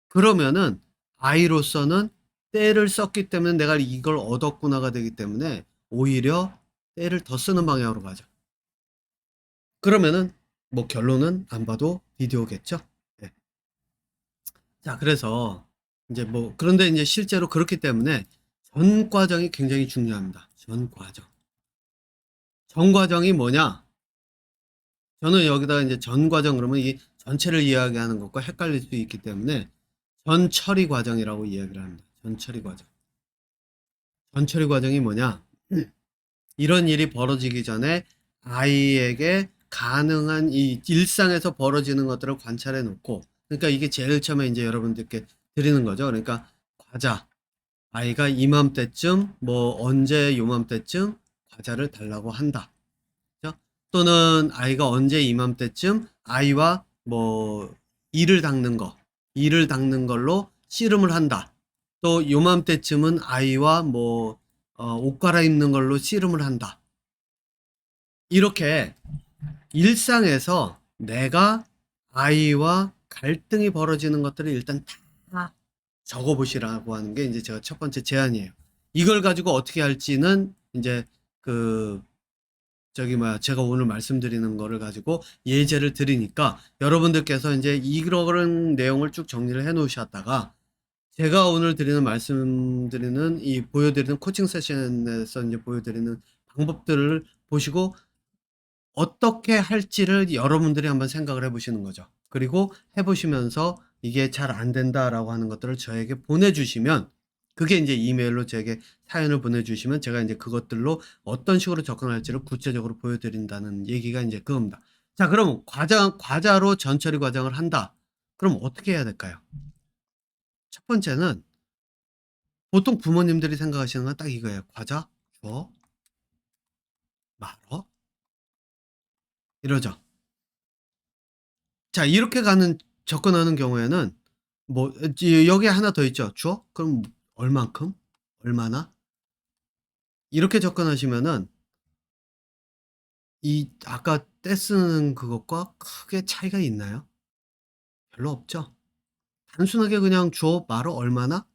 Speaker 1: 그러면은 아이로서는 떼를 썼기 때문에 내가 이걸 얻었구나가 되기 때문에 오히려 떼를 더 쓰는 방향으로 가죠. 그러면은 뭐 결론은 안 봐도 비디오겠죠. 네. 자, 그래서 이제 뭐 그런데 이제 실제로 그렇기 때문에 전 과정이 굉장히 중요합니다. 전 과정. 전 과정이 뭐냐? 저는 여기다가 이제 전 과정 그러면 이 전체를 이야기하는 것과 헷갈릴 수 있기 때문에 전 처리 과정이라고 이야기를 합니다. 전 처리 과정. 전 처리 과정이 뭐냐? 이런 일이 벌어지기 전에 아이에게 가능한 이 일상에서 벌어지는 것들을 관찰해 놓고, 그러니까 이게 제일 처음에 이제 여러분들께 드리는 거죠. 그러니까 과자, 아이가 이맘때쯤 뭐 언제 요맘때쯤 과자를 달라고 한다. 그죠? 또는 아이가 언제 이맘때쯤 아이와 뭐 이를 닦는 걸로 씨름을 한다. 또 요맘때쯤은 아이와 뭐 옷 갈아입는 걸로 씨름을 한다. 이렇게 일상에서 내가 아이와 갈등이 벌어지는 것들을 일단 다 적어보시라고 하는 게 이제 제가 첫 번째 제안이에요. 이걸 가지고 어떻게 할지는 이제 그 제가 오늘 말씀드리는 거를 가지고 예제를 드리니까 여러분들께서 이제 이런 내용을 쭉 정리를 해 놓으셨다가 제가 오늘 말씀드리는 보여드리는 코칭 세션에서 이제 보여드리는 방법들을 보시고 어떻게 할지를 여러분들이 한번 생각을 해 보시는 거죠. 그리고 해 보시면서 이게 잘 안 된다라고 하는 것들을 저에게 보내주시면 그게 이제 이메일로 제게 사연을 보내주시면 제가 이제 그것들로 어떤 식으로 접근할지를 구체적으로 보여드린다는 얘기가 이제 그겁니다. 자, 그럼 과자로 전처리 과정을 한다. 그럼 어떻게 해야 될까요? 첫 번째는 보통 부모님들이 생각하시는 건 딱 이거예요. 과자 줘 말어 이러죠. 자, 이렇게 접근하는 경우에는 뭐 여기에 하나 더 있죠. 줘? 그럼 얼만큼? 얼마나? 이렇게 접근하시면은 이 아까 떼쓰는 그것과 크게 차이가 있나요? 별로 없죠. 단순하게 그냥 줘 말어 얼마나?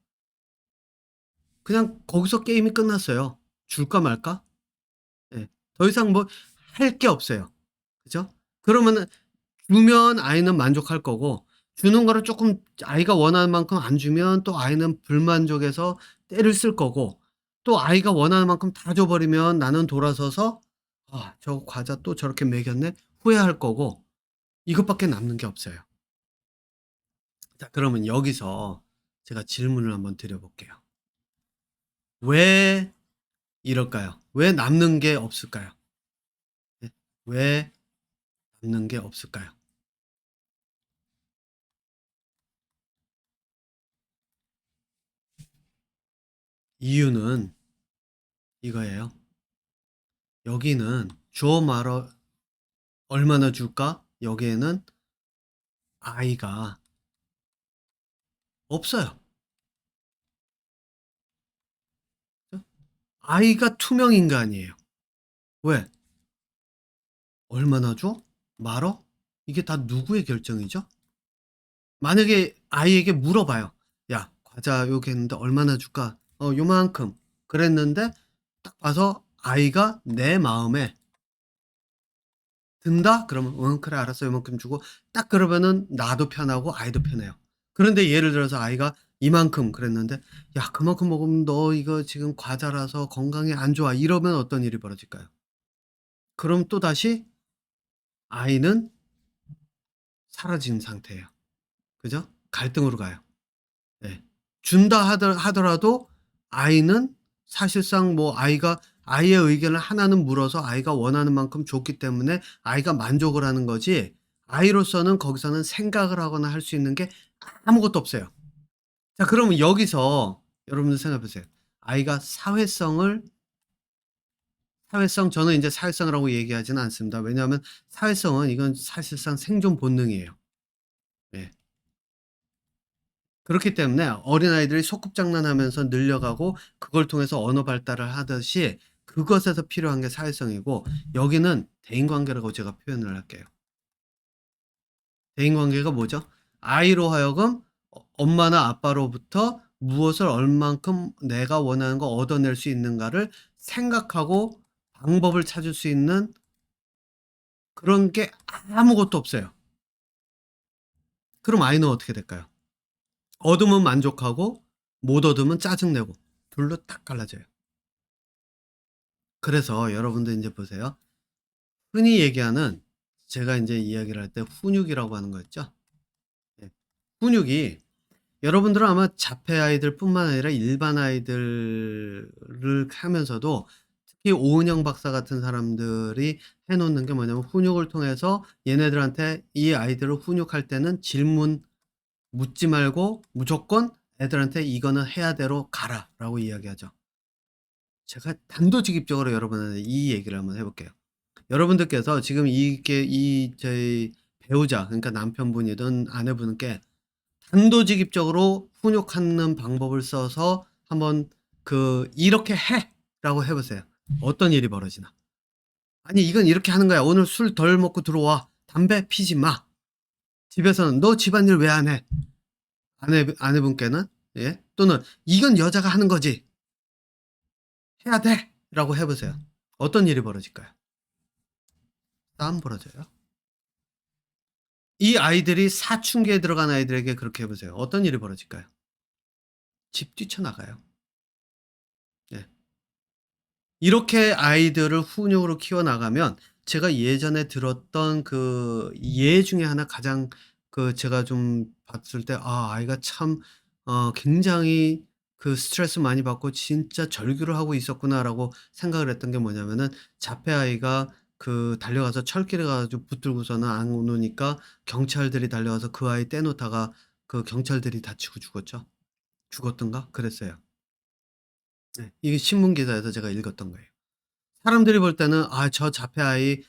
Speaker 1: 그냥 거기서 게임이 끝났어요. 줄까 말까? 예. 더 이상 뭐 할 게 없어요. 그죠? 그러면은 주면 아이는 만족할 거고 주는 거를 조금 아이가 원하는 만큼 안 주면 또 아이는 불만족해서 떼를 쓸 거고 또 아이가 원하는 만큼 다 줘 버리면 나는 돌아서서 '아 저 과자 또 저렇게 먹였네.' 후회할 거고 이것밖에 남는 게 없어요. 자, 그러면 여기서 제가 질문을 한번 드려 볼게요. 왜 이럴까요? 왜 남는 게 없을까요? 네. 왜 남는 게 없을까요? 이유는 이거예요. 여기는 줘 말어 얼마나 줄까? 여기에는 아이가 없어요. 아이가 투명 인간이에요. 왜? 얼마나 줘? 말어? 이게 다 누구의 결정이죠? 만약에 아이에게 물어봐요. "야 과자 요기 했는데 얼마나 줄까?" 요만큼." 그랬는데 딱 봐서 아이가 내 마음에 든다? 그러면 "응 그래 알았어." 요만큼 주고 딱 그러면은 나도 편하고 아이도 편해요. 그런데 예를 들어서 아이가 이만큼 그랬는데 "야 그만큼 먹으면 너 이거 지금 과자라서 건강에 안 좋아." 이러면 어떤 일이 벌어질까요? 그럼 또다시 아이는 사라진 상태예요. 그죠? 갈등으로 가요. 네. 준다 하더라도 아이는 사실상 뭐 아이의 의견을 하나는 물어서 아이가 원하는 만큼 줬기 때문에 아이가 만족을 하는 거지 아이로서는 거기서는 생각을 하거나 할 수 있는 게 아무것도 없어요. 자 그러면 여기서 여러분들 생각해 보세요. 아이가 저는 인제 사회성이라고 얘기하지는 않습니다. 왜냐하면 사회성은 이건 사실상 생존 본능이에요. 예. 그렇기 때문에 어린아이들이 소꿉장난하면서 늘려가고 그걸 통해서 언어 발달을 하듯이 그것에서 필요한 게 사회성이고 여기는 대인관계라고 제가 표현을 할게요. 대인관계가 뭐죠? 아이로 하여금 엄마나 아빠로부터 무엇을 얼만큼 내가 원하는 거 얻어낼 수 있는가를 생각하고 방법을 찾을 수 있는 그런 게 아무것도 없어요. 그럼 아이는 어떻게 될까요? 얻으면 만족하고 못 얻으면 짜증내고 둘로 딱 갈라져요. 그래서 여러분들 인제 보세요. 흔히 얘기하는 제가 인제 이야기를 할 때 훈육이라고 하는 거 있죠? 예. 훈육이 여러분들은 아마 자폐 아이들뿐만 아니라 일반 아이들을 하면서도 특히 오은영 박사 같은 사람들이 해 놓는 게 뭐냐면 훈육을 통해서 얘네들한테 이 아이들을 훈육할 때는 질문 묻지 말고 무조건 애들한테 "이거는 해야 대로 가라."라고 이야기하죠. 제가 단도직입적으로 여러분한테 이 얘기를 한번 해 볼게요. 여러분들께서 지금 이게 저희 배우자 그러니까 남편분이든 아내분께 단도직입적으로 훈육하는 방법을 써서 한번 "이렇게 해."라고 해 보세요. 어떤 일이 벌어지나? "아니 이건 이렇게 하는 거야. 오늘 술 덜 먹고 들어와. 담배 피지 마." 집에서는 "너 집안일 왜 안 해?" 아내분께는 예 또는 "이건 여자가 하는 거지. 해야 돼."라고 해 보세요. 어떤 일이 벌어질까요? 싸움 벌어져요. 이 아이들이 사춘기에 들어간 아이들에게 그렇게 해 보세요. 어떤 일이 벌어질까요? 집 뛰쳐나가요. 네. 이렇게 아이들을 훈육으로 키워나가면 제가 예전에 들었던 그 예 중에 하나 가장 제가 좀 봤을 때 '아 아이가 참 굉장히 스트레스 많이 받고 진짜 절규를 하고 있었구나.'라고 생각을 했던 게 뭐냐면은 자폐 아이가 달려가서 철길에 가 가지고 붙들고서는 안 오니까 경찰들이 달려가서 그 아이 떼놓다가 경찰들이 다치고 죽었죠. 죽었던가? 그랬어요. 네. 이게 신문 기사에서 제가 읽었던 거예요. 사람들이 볼 때는 '아 저 자폐 아이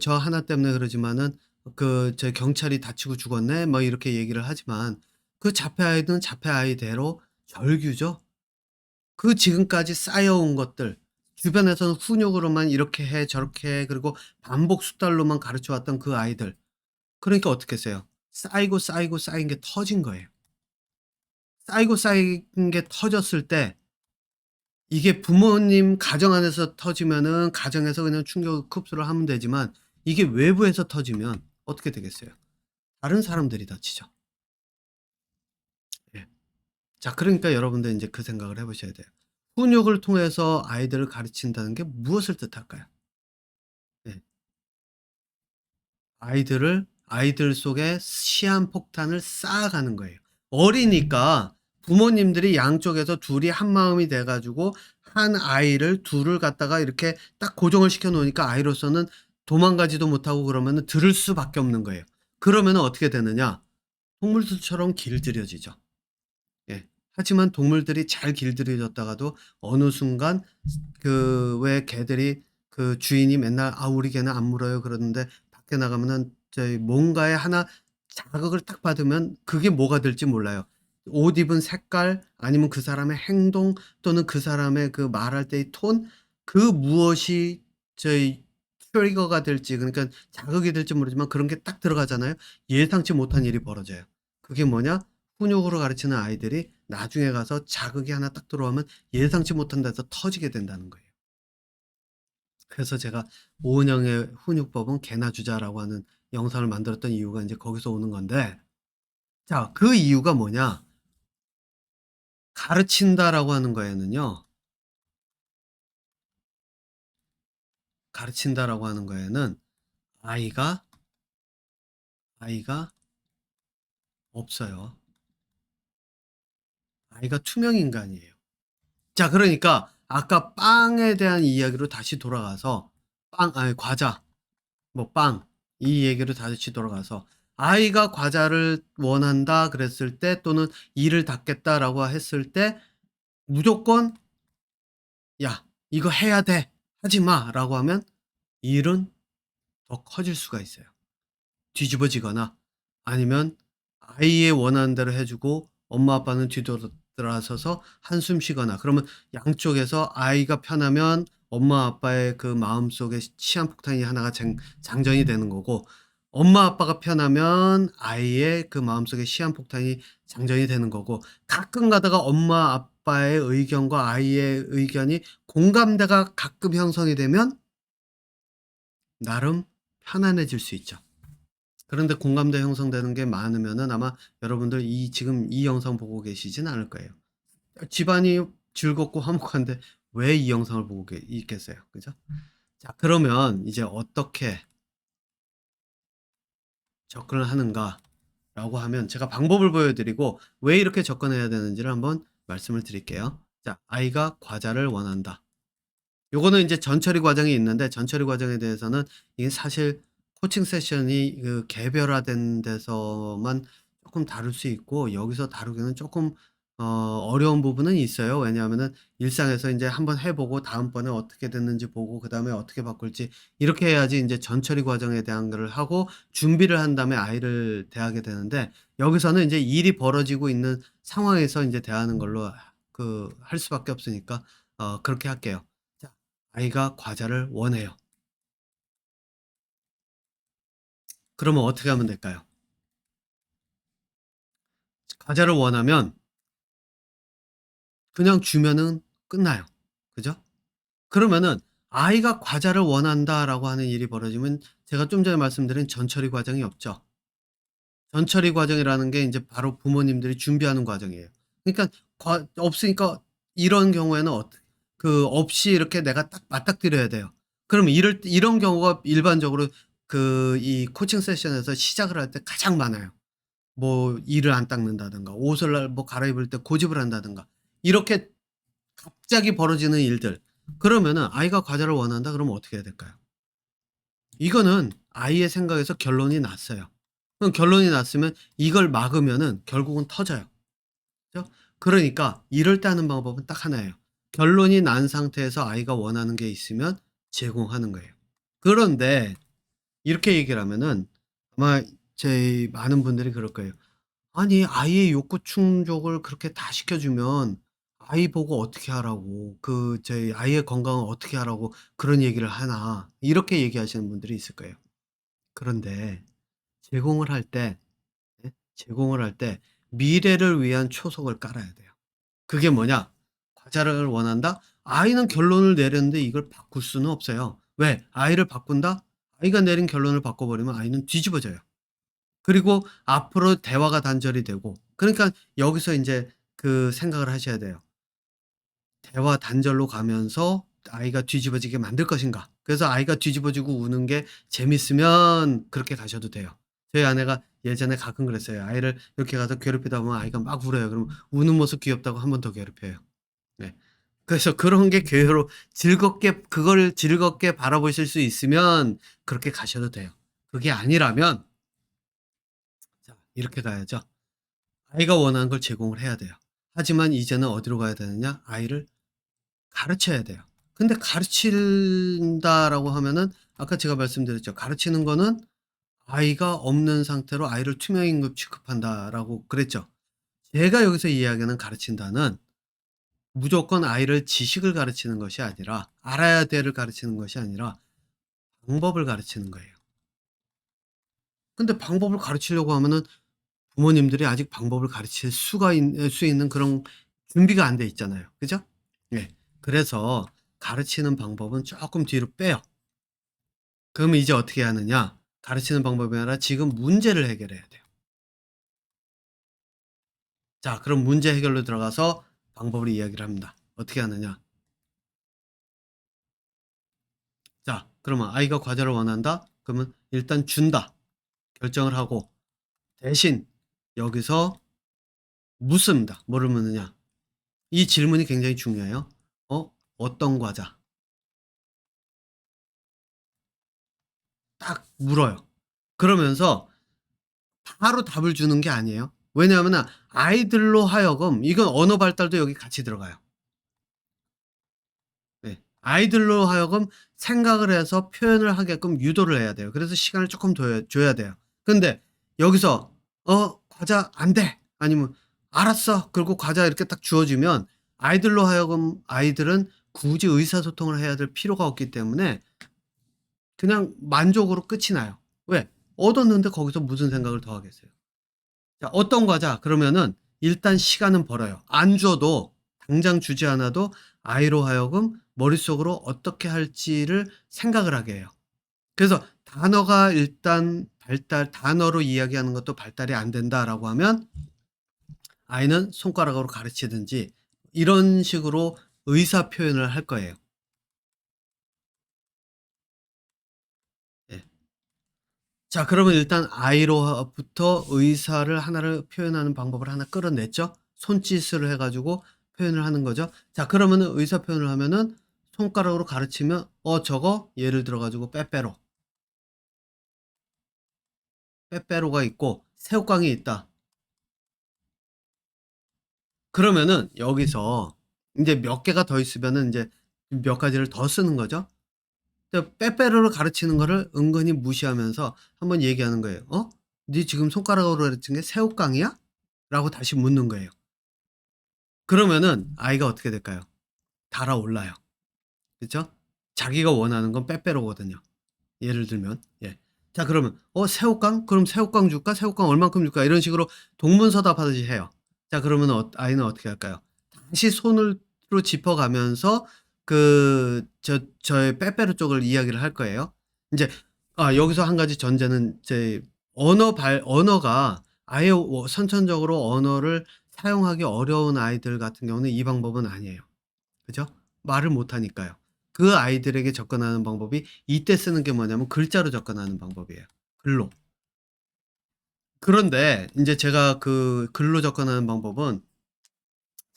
Speaker 1: 저 하나 때문에 그러지만은 저 경찰이 다치고 죽었네.' 뭐 이렇게 얘기를 하지만 그 자폐 아이는 자폐 아이대로 절규죠. 지금까지 쌓여온 것들 주변에서는 훈육으로만 이렇게 해 저렇게 해 그리고 반복 숙달로만 가르쳐 왔던 그 아이들. 그러니까 어떻겠어요? 쌓이고 쌓이고 쌓인 게 터진 거예요. 쌓이고 쌓인 게 터졌을 때 이게 부모님 가정 안에서 터지면은 가정에서 그냥 충격을 흡수를 하면 되지만 이게 외부에서 터지면 어떻게 되겠어요? 다른 사람들이 다치죠. 예. 자 그러니까 여러분들 인제 그 생각을 해 보셔야 돼요. 훈육을 통해서 아이들을 가르친다는 게 무엇을 뜻할까요? 예. 아이들 속에 시한폭탄을 쌓아가는 거예요. 어리니까 부모님들이 양쪽에서 둘이 한마음이 돼 가지고 한 아이를 둘을 갖다가 이렇게 딱 고정을 시켜 놓으니까 아이로서는 도망가지도 못하고 그러면은 들을 수밖에 없는 거예요. 그러면은 어떻게 되느냐? 동물들처럼 길들여지죠. 예. 하지만 동물들이 잘 길들여졌다가도 어느 순간 왜 개들이 주인이 맨날 "아 우리 개는 안 물어요." 그러는데 밖에 나가면은 저희 뭔가에 하나 자극을 딱 받으면 그게 뭐가 될지 몰라요. 옷 입은 색깔 아니면 그 사람의 행동 또는 그 사람의 말할 때의 톤 무엇이 저희 트리거가 될지 그러니까 자극이 될지 모르지만 그런 게 딱 들어가잖아요. 예상치 못한 일이 벌어져요. 그게 뭐냐? 훈육으로 가르치는 아이들이 나중에 가서 자극이 하나 딱 들어오면 예상치 못한 데서 터지게 된다는 거예요. 그래서 제가 오은영의 훈육법은 개나 주자라고 하는 영상을 만들었던 이유가 이제 거기서 오는 건데, 자, 그 이유가 뭐냐? 가르친다라고 하는 거에는요, 가르친다라고 하는 거에는 아이가, 아이가 없어요. 아이가 투명 인간이에요. 자, 그러니까 아까 빵에 대한 이야기로 다시 돌아가서, 아니, 과자, 뭐 빵, 이 얘기로 다시 돌아가서 아이가 과자를 원한다 그랬을 때 또는 일을 닦겠다라고 했을 때 무조건 야, 이거 해야 돼. 하지 마. 라고 하면 일은 더 커질 수가 있어요. 뒤집어지거나 아니면 아이의 원하는 대로 해주고 엄마 아빠는 뒤돌아서서 한숨 쉬거나 그러면 양쪽에서 아이가 편하면 엄마 아빠의 그 마음속에 시한폭탄이 하나가 장전이 되는 거고 엄마 아빠가 편하면 아이의 그 마음속에 시한폭탄이 장전이 되는 거고 가끔 가다가 엄마 아빠의 의견과 아이의 의견이 공감대가 가끔 형성이 되면 나름 편안해질 수 있죠. 그런데 공감대 형성되는 게 많으면은 아마 여러분들 지금 이 영상 보고 계시진 않을 거예요. 집안이 즐겁고 화목한데 왜 이 영상을 보고 있겠어요? 그죠? 자, 그러면 이제 어떻게 접근을 하는가라고 하면 제가 방법을 보여드리고 왜 이렇게 접근해야 되는지를 한번 말씀을 드릴게요. 자, 아이가 과자를 원한다. 요거는 이제 전처리 과정이 있는데 전처리 과정에 대해서는 이게 사실 코칭 세션이 그 개별화된 데서만 조금 다룰 수 있고 여기서 다루기는 조금 어려운 부분은 있어요. 왜냐하면은 일상에서 이제 한번 해보고 다음번에 어떻게 됐는지 보고 그다음에 어떻게 바꿀지 이렇게 해야지 이제 전처리 과정에 대한 거를 하고 준비를 한 다음에 아이를 대하게 되는데 여기서는 이제 일이 벌어지고 있는 상황에서 이제 대하는 걸로 할 수밖에 없으니까 그렇게 할게요. 자, 아이가 과자를 원해요. 그러면 어떻게 하면 될까요? 과자를 원하면 그냥 주면은 끝나요. 그죠? 그러면은 아이가 과자를 원한다라고 하는 일이 벌어지면 제가 좀 전에 말씀드린 전처리 과정이 없죠. 전처리 과정이라는 게 이제 바로 부모님들이 준비하는 과정이에요. 그러니까 없으니까 이런 경우에는 없이 이렇게 내가 딱 맞닥뜨려야 돼요. 그럼 이런 경우가 일반적으로 이 코칭 세션에서 시작을 할 때 가장 많아요. 뭐 이를 안 닦는다든가 옷을 뭐 갈아입을 때 고집을 한다든가 이렇게 갑자기 벌어지는 일들. 그러면은 아이가 과자를 원한다 그러면 어떻게 해야 될까요? 이거는 아이의 생각에서 결론이 났어요. 그럼 결론이 났으면 이걸 막으면은 결국은 터져요. 그죠? 그러니까 이럴 때 하는 방법은 딱 하나예요. 결론이 난 상태에서 아이가 원하는 게 있으면 제공하는 거예요. 그런데 이렇게 얘기를 하면은 아마 제 많은 분들이 그럴 거예요. 아니 아이의 욕구 충족을 그렇게 다 시켜주면 아이 보고 어떻게 하라고 저희 아이의 건강을 어떻게 하라고 그런 얘기를 하나 이렇게 얘기하시는 분들이 있을 거예요. 그런데 제공을 할 때, 예? 제공을 할 때 미래를 위한 초석을 깔아야 돼요. 그게 뭐냐? 과자를 원한다? 아이는 결론을 내렸는데 이걸 바꿀 수는 없어요. 왜? 아이를 바꾼다? 아이가 내린 결론을 바꿔버리면 아이는 뒤집어져요. 그리고 앞으로 대화가 단절이 되고 그러니까 여기서 인제 그 생각을 하셔야 돼요. 대화 단절로 가면서 아이가 뒤집어지게 만들 것인가. 그래서 아이가 뒤집어지고 우는 게 재밌으면 그렇게 가셔도 돼요. 저희 아내가 예전에 가끔 그랬어요. 아이를 이렇게 가서 괴롭히다 보면 아이가 막 울어요. 그러면 우는 모습 귀엽다고 한 번 더 괴롭혀요. 네. 그래서 그런 게 즐겁게 그걸 즐겁게 바라보실 수 있으면 그렇게 가셔도 돼요. 그게 아니라면 자 이렇게 가야죠. 아이가 원하는 걸 제공을 해야 돼요. 하지만 이제는 어디로 가야 되느냐? 아이를 가르쳐야 돼요. 근데 가르친다라고 하면은 아까 제가 말씀드렸죠. 가르치는 거는 아이가 없는 상태로 아이를 투명인급 취급한다라고 그랬죠. 제가 여기서 이야기하는 가르친다는 무조건 아이를 지식을 가르치는 것이 아니라 알아야 될을 가르치는 것이 아니라 방법을 가르치는 거예요. 근데 방법을 가르치려고 하면은 부모님들이 아직 방법을 가르칠 수 있는 그런 준비가 안 돼 있잖아요. 그죠? 예. 그래서 가르치는 방법은 쪼끔 뒤로 빼요. 그러면 이제 어떻게 하느냐? 가르치는 방법이 아니라 지금 문제를 해결해야 돼요. 자, 그럼 문제 해결로 들어가서 방법을 이야기를 합니다. 어떻게 하느냐? 자, 그러면 아이가 과자를 원한다? 그러면 일단 준다. 결정을 하고 대신 여기서 묻습니다. 뭐를 묻느냐? 이 질문이 굉장히 중요해요. 어떤 과자? 딱 물어요. 그러면서 바로 답을 주는 게 아니에요. 왜냐하면은 아이들로 하여금 이건 언어 발달도 여기 같이 들어가요. 네. 아이들로 하여금 생각을 해서 표현을 하게끔 유도를 해야 돼요. 그래서 시간을 쪼끔 줘야 돼요. 근데 여기서 과자 안 돼." 아니면 "알았어." 그리고 과자 이렇게 딱 주어지면 아이들로 하여금 아이들은 굳이 의사소통을 해야 될 필요가 없기 때문에 그냥 만족으로 끝이 나요. 왜? 얻었는데 거기서 무슨 생각을 더 하겠어요. 자, 어떤 과자 그러면은 일단 시간은 벌어요. 안 줘도 당장 주지 않아도 아이로 하여금 머릿속으로 어떻게 할지를 생각을 하게 해요. 그래서 단어가 일단 단어로 이야기하는 것도 발달이 안 된다라고 하면 아이는 손가락으로 가르치든지 이런 식으로 의사 표현을 할 거예요. 예. 자, 그러면 일단 아이로부터 의사를 하나를 표현하는 방법을 하나 끌어냈죠. 손짓을 해 가지고 표현을 하는 거죠. 자, 그러면은 의사 표현을 하면은 손가락으로 가르치면 저거 예를 들어 가지고 빼빼로. 빼빼로가 있고 새우깡이 있다. 그러면은 여기서 인제 몇 개가 더 있으면은 인제 몇 가지를 더 쓰는 거죠. 근데 빼빼로를 가르치는 거를 은근히 무시하면서 한번 얘기하는 거예요. 네 지금 손가락으로 가르친 게 새우깡이야?" 라고 다시 묻는 거예요. 그러면은 아이가 어떻게 될까요? 달아올라요. 그쵸? 자기가 원하는 건 빼빼로거든요. 예를 들면. 예. 자, 그러면 새우깡? 그럼 새우깡 줄까? 새우깡 얼만큼 줄까?" 이런 식으로 동문서답하듯이 해요. 자, 그러면 아이는 어떻게 할까요? 다시 손으로 짚어가면서 저의 빼빼로 쪽을 이야기를 할 거예요. 인제 여기서 한 가지 전제는 이제 언어가 아예 선천적으로 언어를 사용하기 어려운 아이들 같은 경우는 이 방법은 아니에요. 그죠? 말을 못 하니까요. 그 아이들에게 접근하는 방법이 이때 쓰는 게 뭐냐면 글자로 접근하는 방법이에요. 글로. 그런데 인제 제가 그 글로 접근하는 방법은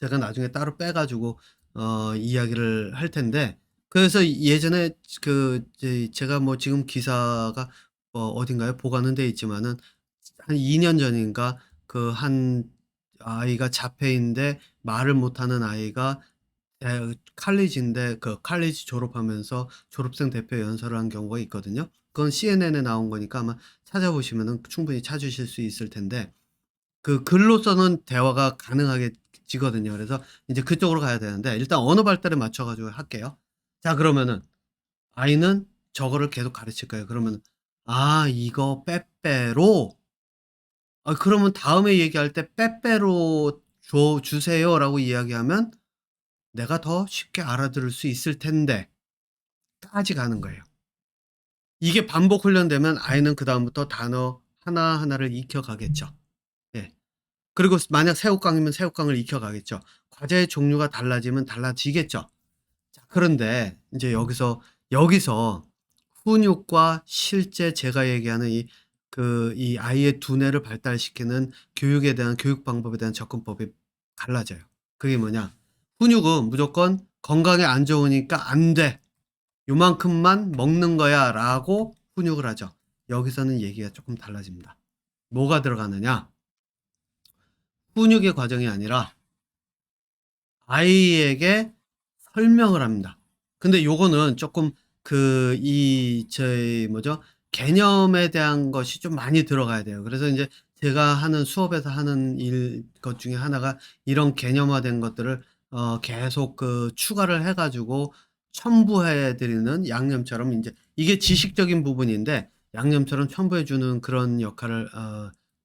Speaker 1: 제가 나중에 따로 빼 가지고 이야기를 할 텐데 그래서 예전에 이제 제가 뭐 지금 기사가 어딘가에 보관은 돼 있지만은 한 2년 전인가 한 아이가 자폐인데 말을 못하는 아이가 칼리지인데 칼리지 졸업하면서 졸업생 대표 연설을 한 경우가 있거든요. 그건 CNN에 나온 거니까 아마 찾아보시면은 충분히 찾으실 수 있을 텐데 글로서는 대화가 가능하게지거든요. 그래서 인제 그쪽으로 가야 되는데 일단 언어 발달에 맞춰 가지고 할게요. 자, 그러면은 아이는 저거를 계속 가르칠 거예요. 그러면은 "아 이거 빼빼로?" 그러면 다음에 얘기할 때 "빼빼로 주세요."라고 이야기하면 내가 더 쉽게 알아들을 수 있을 텐데 까지 가는 거예요. 이게 반복 훈련되면 아이는 그다음부터 단어 하나하나를 익혀 가겠죠. 예. 그리고 만약 새우깡이면 새우깡을 익혀 가겠죠. 과자의 종류가 달라지면 달라지겠죠. 자, 그런데 인제 여기서 훈육과 실제 제가 얘기하는 이 아이의 두뇌를 발달시키는 교육에 대한 교육 방법에 대한 접근법이 달라져요. 그게 뭐냐? 훈육은 무조건 "건강에 안 좋으니까 안 돼. 요만큼만 먹는 거야."라고 훈육을 하죠. 여기서는 얘기가 쪼끔 달라집니다. 뭐가 들어가느냐? 훈육의 과정이 아니라 아이에게 설명을 합니다. 근데 요거는 쪼끔 저희 뭐죠? 개념에 대한 것이 좀 많이 들어가야 돼요. 그래서 인제 제가 하는 수업에서 하는 것 중에 하나가 이런 개념화된 것들을 계속 추가를 해 가지고 첨부해 드리는 양념처럼 인제 이게 지식적인 부분인데 양념처럼 첨부해 주는 그런 역할을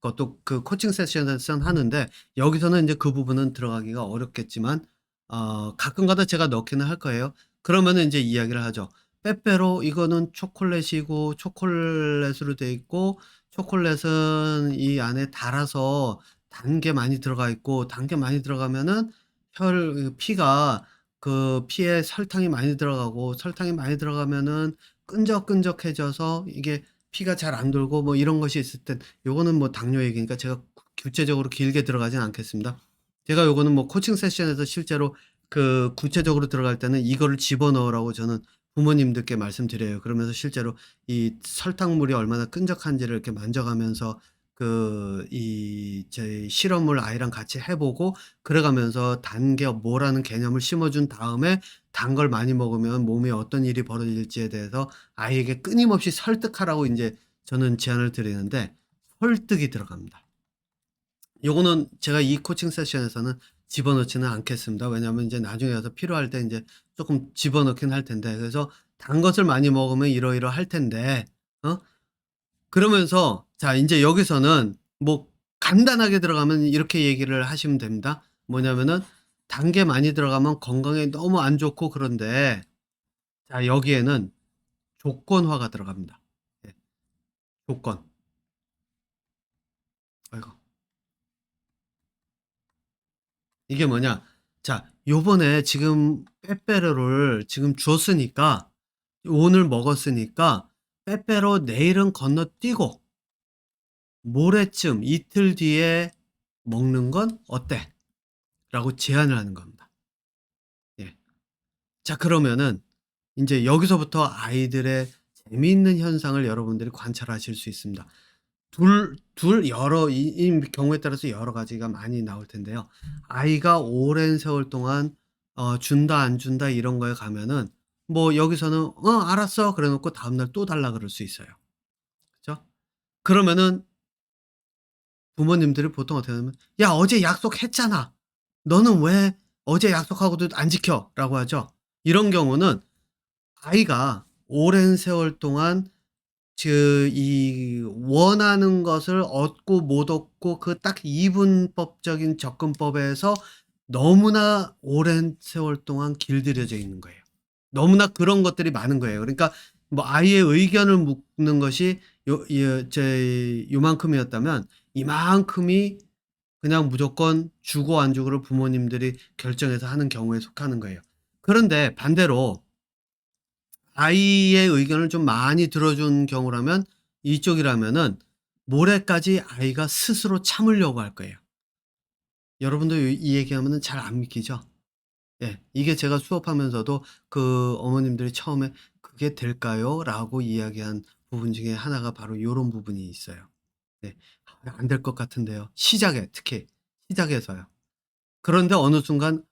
Speaker 1: 것도 그 코칭 세션에서는 하는데 여기서는 인제 그 부분은 들어가기가 어렵겠지만 가끔가다 제가 넣기는 할 거예요. 그러면은 인제 이야기를 하죠. 빼빼로 이거는 초콜릿이고 초콜릿으로 돼 있고 초콜릿은 이 안에 달아서 단 게 많이 들어가 있고 단 게 많이 들어가면은 피가 그 피에 설탕이 많이 들어가고 설탕이 많이 들어가면은 끈적끈적해져서 이게 피가 잘 안 돌고 뭐 이런 것이 있을 땐 요거는 뭐 당뇨 얘기니까 제가 구체적으로 길게 들어가진 않겠습니다. 제가 요거는 뭐 코칭 세션에서 실제로 그 구체적으로 들어갈 때는 이거를 집어넣으라고 저는 부모님들께 말씀드려요. 그러면서 실제로 이 설탕물이 얼마나 끈적한지를 이렇게 만져가면서 그 이 저희 실험을 아이랑 같이 해 보고 그래 가면서 단 게 뭐라는 개념을 심어 준 다음에 단 걸 많이 먹으면 몸에 어떤 일이 벌어질지에 대해서 아이에게 끊임없이 설득하라고 인제 저는 제안을 드리는데 설득이 들어갑니다. 요거는 제가 이 코칭 세션에서는 집어넣지는 않겠습니다. 왜냐하면 인제 나중에 가서 필요할 때 인제 쪼끔 집어넣긴 할 텐데 그래서 "단 것을 많이 먹으면 이러이러할 텐데." 어? 그러면서 자 인제 여기서는 뭐 간단하게 들어가면 이렇게 얘기를 하시면 됩니다. 뭐냐면은 "단 게 많이 들어가면 건강에 너무 안 좋고 그런데" 자 여기에는 조건화가 들어갑니다. 예. 조건. 아이고. 이게 뭐냐. 자 요번에 지금 빼빼로를 지금 줬으니까 오늘 먹었으니까 빼빼로 내일은 건너뛰고 모레쯤 이틀 뒤에 먹는 건 어때? 라고 제안을 하는 겁니다. 예. 자 그러면은 인제 여기서부터 아이들의 재미있는 현상을 여러분들이 관찰하실 수 있습니다. 여러 이 경우에 따라서 여러 가지가 많이 나올 텐데요. 아이가 오랜 세월 동안 준다 안 준다 이런 거에 가면은 뭐 여기서는 "어 알았어." 그래 놓고 다음날 또 달라 그럴 수 있어요. 그죠? 그러면은 부모님들이 보통 어떻게 하냐면 "야 어제 약속했잖아. 너는 왜 어제 약속하고도 안 지켜?"라고 하죠. 이런 경우는 아이가 오랜 세월 동안 이 원하는 것을 얻고 못 얻고 그 딱 이분법적인 접근법에서 너무나 오랜 세월 동안 길들여져 있는 거예요. 너무나 그런 것들이 많은 거예요. 그러니까 뭐 아이의 의견을 묻는 것이 요만큼이었다면 이만큼이 그냥 무조건 주고 안 주고를 부모님들이 결정해서 하는 경우에 속하는 거예요. 그런데 반대로 아이의 의견을 좀 많이 들어준 경우라면 이쪽이라면은 모레까지 아이가 스스로 참으려고 할 거예요. 여러분도 이 얘기하면은 잘 안 믿기죠? 예. 이게 제가 수업하면서도 그 어머님들이 처음에 "그게 될까요?"라고 이야기한 부분 중에 하나가 바로 요런 부분이 있어요. 네. 안 될 것 같은데요. 시작에 특히 시작에서요. 그런데 어느 순간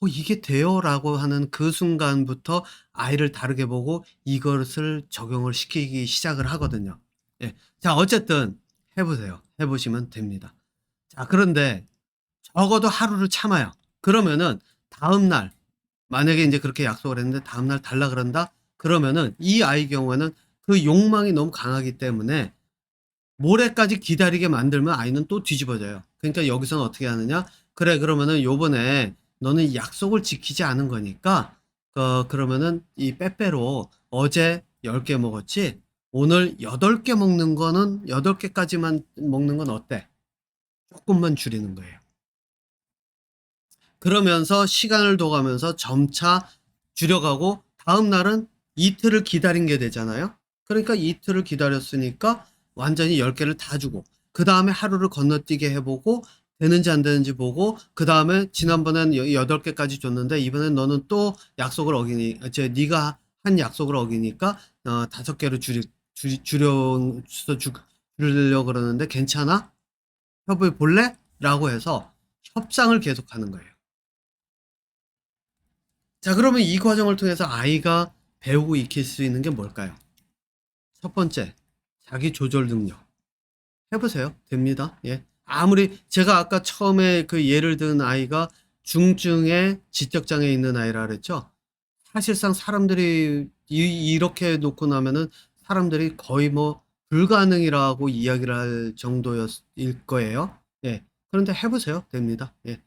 Speaker 1: 이게 돼요?"라고 하는 그 순간부터 아이를 다르게 보고 이것을 적용을 시키기 시작을 하거든요. 예. 자 어쨌든 해 보세요. 해 보시면 됩니다. 자 그런데 적어도 하루를 참아요. 그러면은 다음 날 만약에 인제 그렇게 약속을 했는데 다음 날 달라 그런다? 그러면은 이 아이 경우에는 그 욕망이 너무 강하기 때문에 모레까지 기다리게 만들면 아이는 또 뒤집어져요. 그러니까 여기서는 어떻게 하느냐? "그래 그러면은 요번에 너는 약속을 지키지 않은 거니까 그러면은 이 빼빼로 어제 10개 먹었지? 오늘 8개 먹는 거는 8 개까지만 먹는 건 어때?" 쪼끔만 줄이는 거예요. 그러면서 시간을 둬 가면서 점차 줄여가고 다음 날은 이틀을 기다린 게 되잖아요. 그러니까 이틀을 기다렸으니까 완전히 10 개를 다 주고 그다음에 하루를 건너뛰게 해 보고 되는지 안 되는지 보고 그다음에 지난번엔 8 개까지 줬는데 이번엔 너는 또 약속을 어기니 네가 한 약속을 어기니까 5 개로 줄여서 줄이려고 그러는데 괜찮아? 협의해 볼래? 라고 해서 협상을 계속하는 거예요. 자 그러면 이 과정을 통해서 아이가 배우고 익힐 수 있는 게 뭘까요? 첫 번째, 자기 조절 능력. 해 보세요. 됩니다. 예. 아무리 제가 아까 처음에 그 예를 든 아이가 중증의 지적 장애 있는 아이라 그랬죠. 사실상 사람들이 이렇게 놓고 나면은 사람들이 거의 뭐 불가능이라고 이야기를 할 정도일 거예요. 예. 그런데 해 보세요. 됩니다. 예.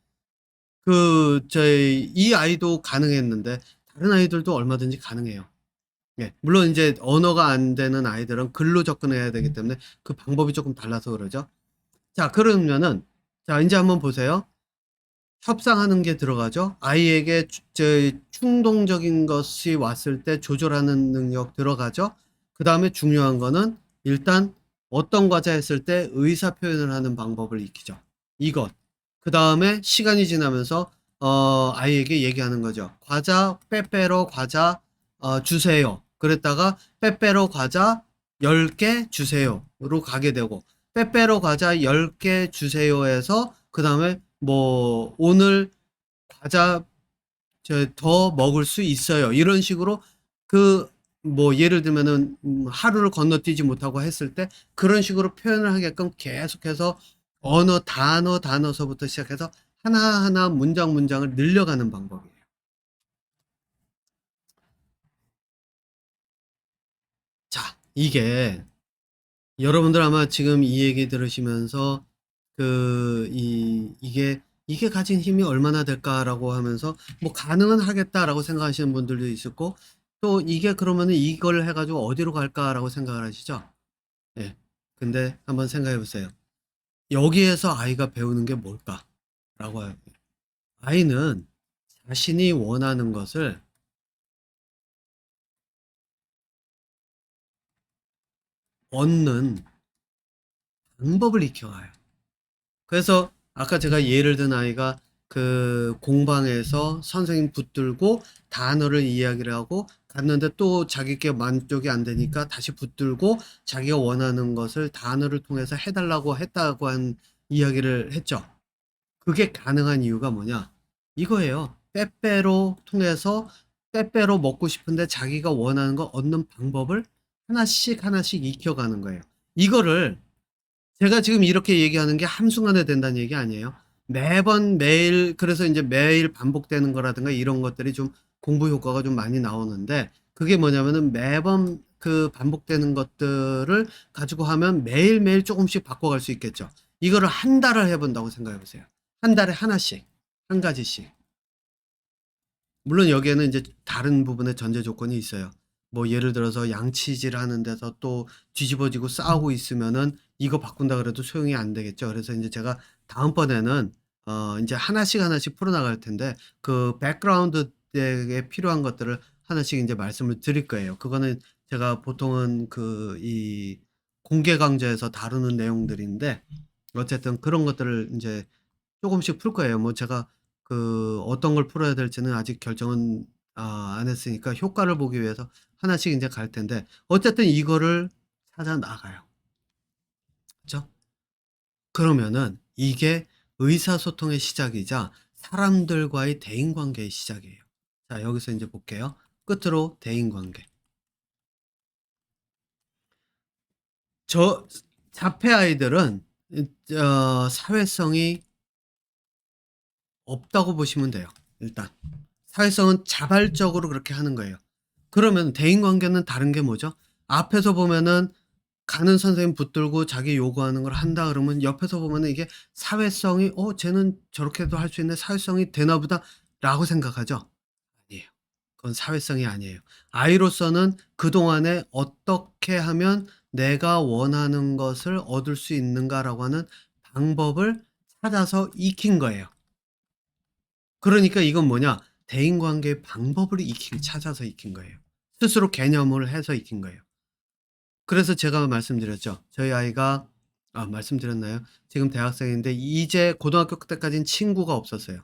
Speaker 1: 저희 이 아이도 가능했는데 다른 아이들도 얼마든지 가능해요. 예. 물론 인제 언어가 안 되는 아이들은 글로 접근해야 되기 때문에 그 방법이 쪼끔 달라서 그러죠. 자 그러면은 자 인제 한번 보세요. 협상하는 게 들어가죠. 아이에게 충동적인 것이 왔을 때 조절하는 능력 들어가죠. 그다음에 중요한 거는 일단 어떤 과제 했을 때 의사 표현을 하는 방법을 익히죠. 이것. 그다음에 시간이 지나면서 아이에게 얘기하는 거죠. "과자 빼빼로 과자 주세요." 그랬다가 "빼빼로 과자 10개 주세요."로 가게 되고 "빼빼로 과자 10개 주세요."에서 그다음에 뭐 "오늘 과자 더 먹을 수 있어요." 이런 식으로 그 뭐 예를 들면은 하루를 건너뛰지 못하고 했을 때 그런 식으로 표현을 하게끔 계속해서 단어서부터 시작해서 하나하나 문장을 늘려가는 방법이에요. 자 이게 여러분들 아마 지금 이 얘기 들으시면서 이게 가진 힘이 얼마나 될까?'라고 하면서 뭐 '가능은 하겠다.'라고 생각하시는 분들도 있을 거고 또 '이게 그러면은 이걸 해 가지고 어디로 갈까?'라고 생각을 하시죠? 예. 근데 한번 생각해 보세요. '여기에서 아이가 배우는 게 뭘까?'라고 해요. 아이는 자신이 원하는 것을 얻는 방법을 익혀가요. 그래서 아까 제가 예를 든 아이가 그 공방에서 선생님 붙들고 단어를 이야기를 하고 갔는데 또 자기께 만족이 안 되니까 다시 붙들고 자기가 원하는 것을 단어를 통해서 해 달라고 했다고 한 이야기를 했죠. 그게 가능한 이유가 뭐냐? 이거예요. 빼빼로 통해서 빼빼로 먹고 싶은데 자기가 원하는 거 얻는 방법을 하나씩 하나씩 익혀가는 거예요. 이거를 제가 지금 이렇게 얘기하는 게 한순간에 된다는 얘기 아니에요. 매번 매일 그래서 인제 매일 반복되는 거라든가 이런 것들이 좀 공부 효과가 좀 많이 나오는데 그게 뭐냐면은 매번 그 반복되는 것들을 가지고 하면 매일매일 쪼금씩 바꿔갈 수 있겠죠. 이거를 한 달을 해 본다고 생각해 보세요. 한 달에 하나씩, 한 가지씩. 물론 여기에는 인제 다른 부분에 전제 조건이 있어요. 뭐 예를 들어서 양치질 하는 데서 또 뒤집어지고 싸우고 있으면은 이거 바꾼다 그래도 소용이 안 되겠죠. 그래서 인제 제가 다음번에는 인제 하나씩 하나씩 풀어 나갈 텐데 그 백그라운드에 필요한 것들을 하나씩 인제 말씀을 드릴 거예요. 그거는 제가 보통은 이 공개 강좌에서 다루는 내용들인데 어쨌든 그런 것들을 인제 쪼금씩 풀 거예요. 뭐 제가 어떤 걸 풀어야 될지는 아직 결정은 안 했으니까 효과를 보기 위해서 하나씩 인제 갈 텐데 어쨌든 이거를 찾아 나가요. 그죠? 그러면은 이게 의사소통의 시작이자 사람들과의 대인관계의 시작이에요. 자 여기서 인제 볼게요. 끝으로 대인관계. 저 자폐 아이들은 사회성이 없다고 보시면 돼요 일단. 사회성은 자발적으로 그렇게 하는 거예요. 그러면 대인관계는 다른 게 뭐죠? 앞에서 보면은 가는 선생님 붙들고 자기 요구하는 걸 한다 그러면 옆에서 보면은 이게 사회성이 '어 쟤는 저렇게도 할 수 있네. 사회성이 되나 보다.'라고 생각하죠? 아니에요. 그건 사회성이 아니에요. 아이로서는 그동안에 '어떻게 하면 내가 원하는 것을 얻을 수 있는가.'라고 하는 방법을 찾아서 익힌 거예요. 그러니까 이건 뭐냐? 대인관계의 방법을 찾아서 익힌 거예요. 스스로 개념을 해서 익힌 거예요. 그래서 제가 말씀드렸죠. 저희 아이가 말씀드렸나요? 지금 대학생인데 이제 고등학교 때까지는 친구가 없었어요.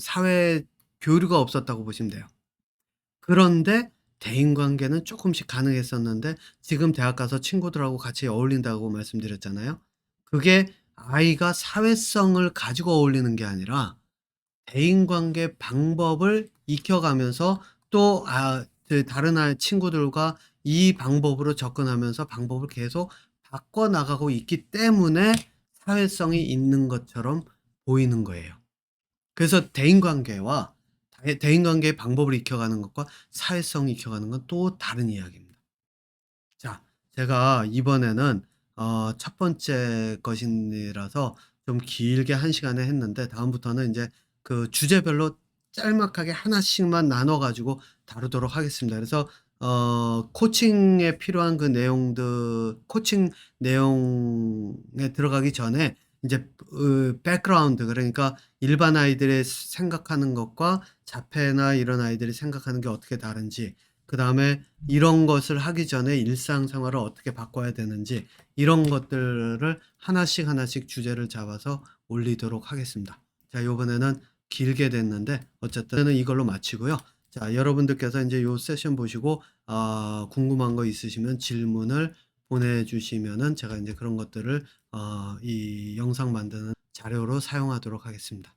Speaker 1: 사회 교류가 없었다고 보시면 돼요. 그런데 대인관계는 쪼끔씩 가능했었는데 지금 대학 가서 친구들하고 같이 어울린다고 말씀드렸잖아요. 그게 아이가 사회성을 가지고 어울리는 게 아니라 대인관계 방법을 익혀가면서 또 다른 친구들과 이 방법으로 접근하면서 방법을 계속 바꿔 나가고 있기 때문에 사회성이 있는 것처럼 보이는 거예요. 그래서 대인관계의 방법을 익혀가는 것과 사회성 익혀가는 건 또 다른 이야기입니다. 자 제가 이번에는 첫 번째 것이라서 좀 길게 1 시간에 했는데 다음부터는 인제 그 주제별로 짤막하게 하나씩만 나눠 가지고 다루도록 하겠습니다. 그래서 코칭에 필요한 그 내용들 코칭 내용에 들어가기 전에 인제 백그라운드, 그러니까 일반 아이들의 생각하는 것과 자폐나 이런 아이들이 생각하는 게 어떻게 다른지, 그다음에 이런 것을 하기 전에 일상생활을 어떻게 바꿔야 되는지, 이런 것들을 하나씩 하나씩 주제를 잡아서 올리도록 하겠습니다. 자, 요번에는 길게 됐는데 어쨌든 이걸로 마치고요. 자, 여러분들께서 인제 요 세션 보시고 궁금한 거 있으시면 질문을 보내주시면은 제가 인제 그런 것들을 이 영상 만드는 자료로 사용하도록 하겠습니다.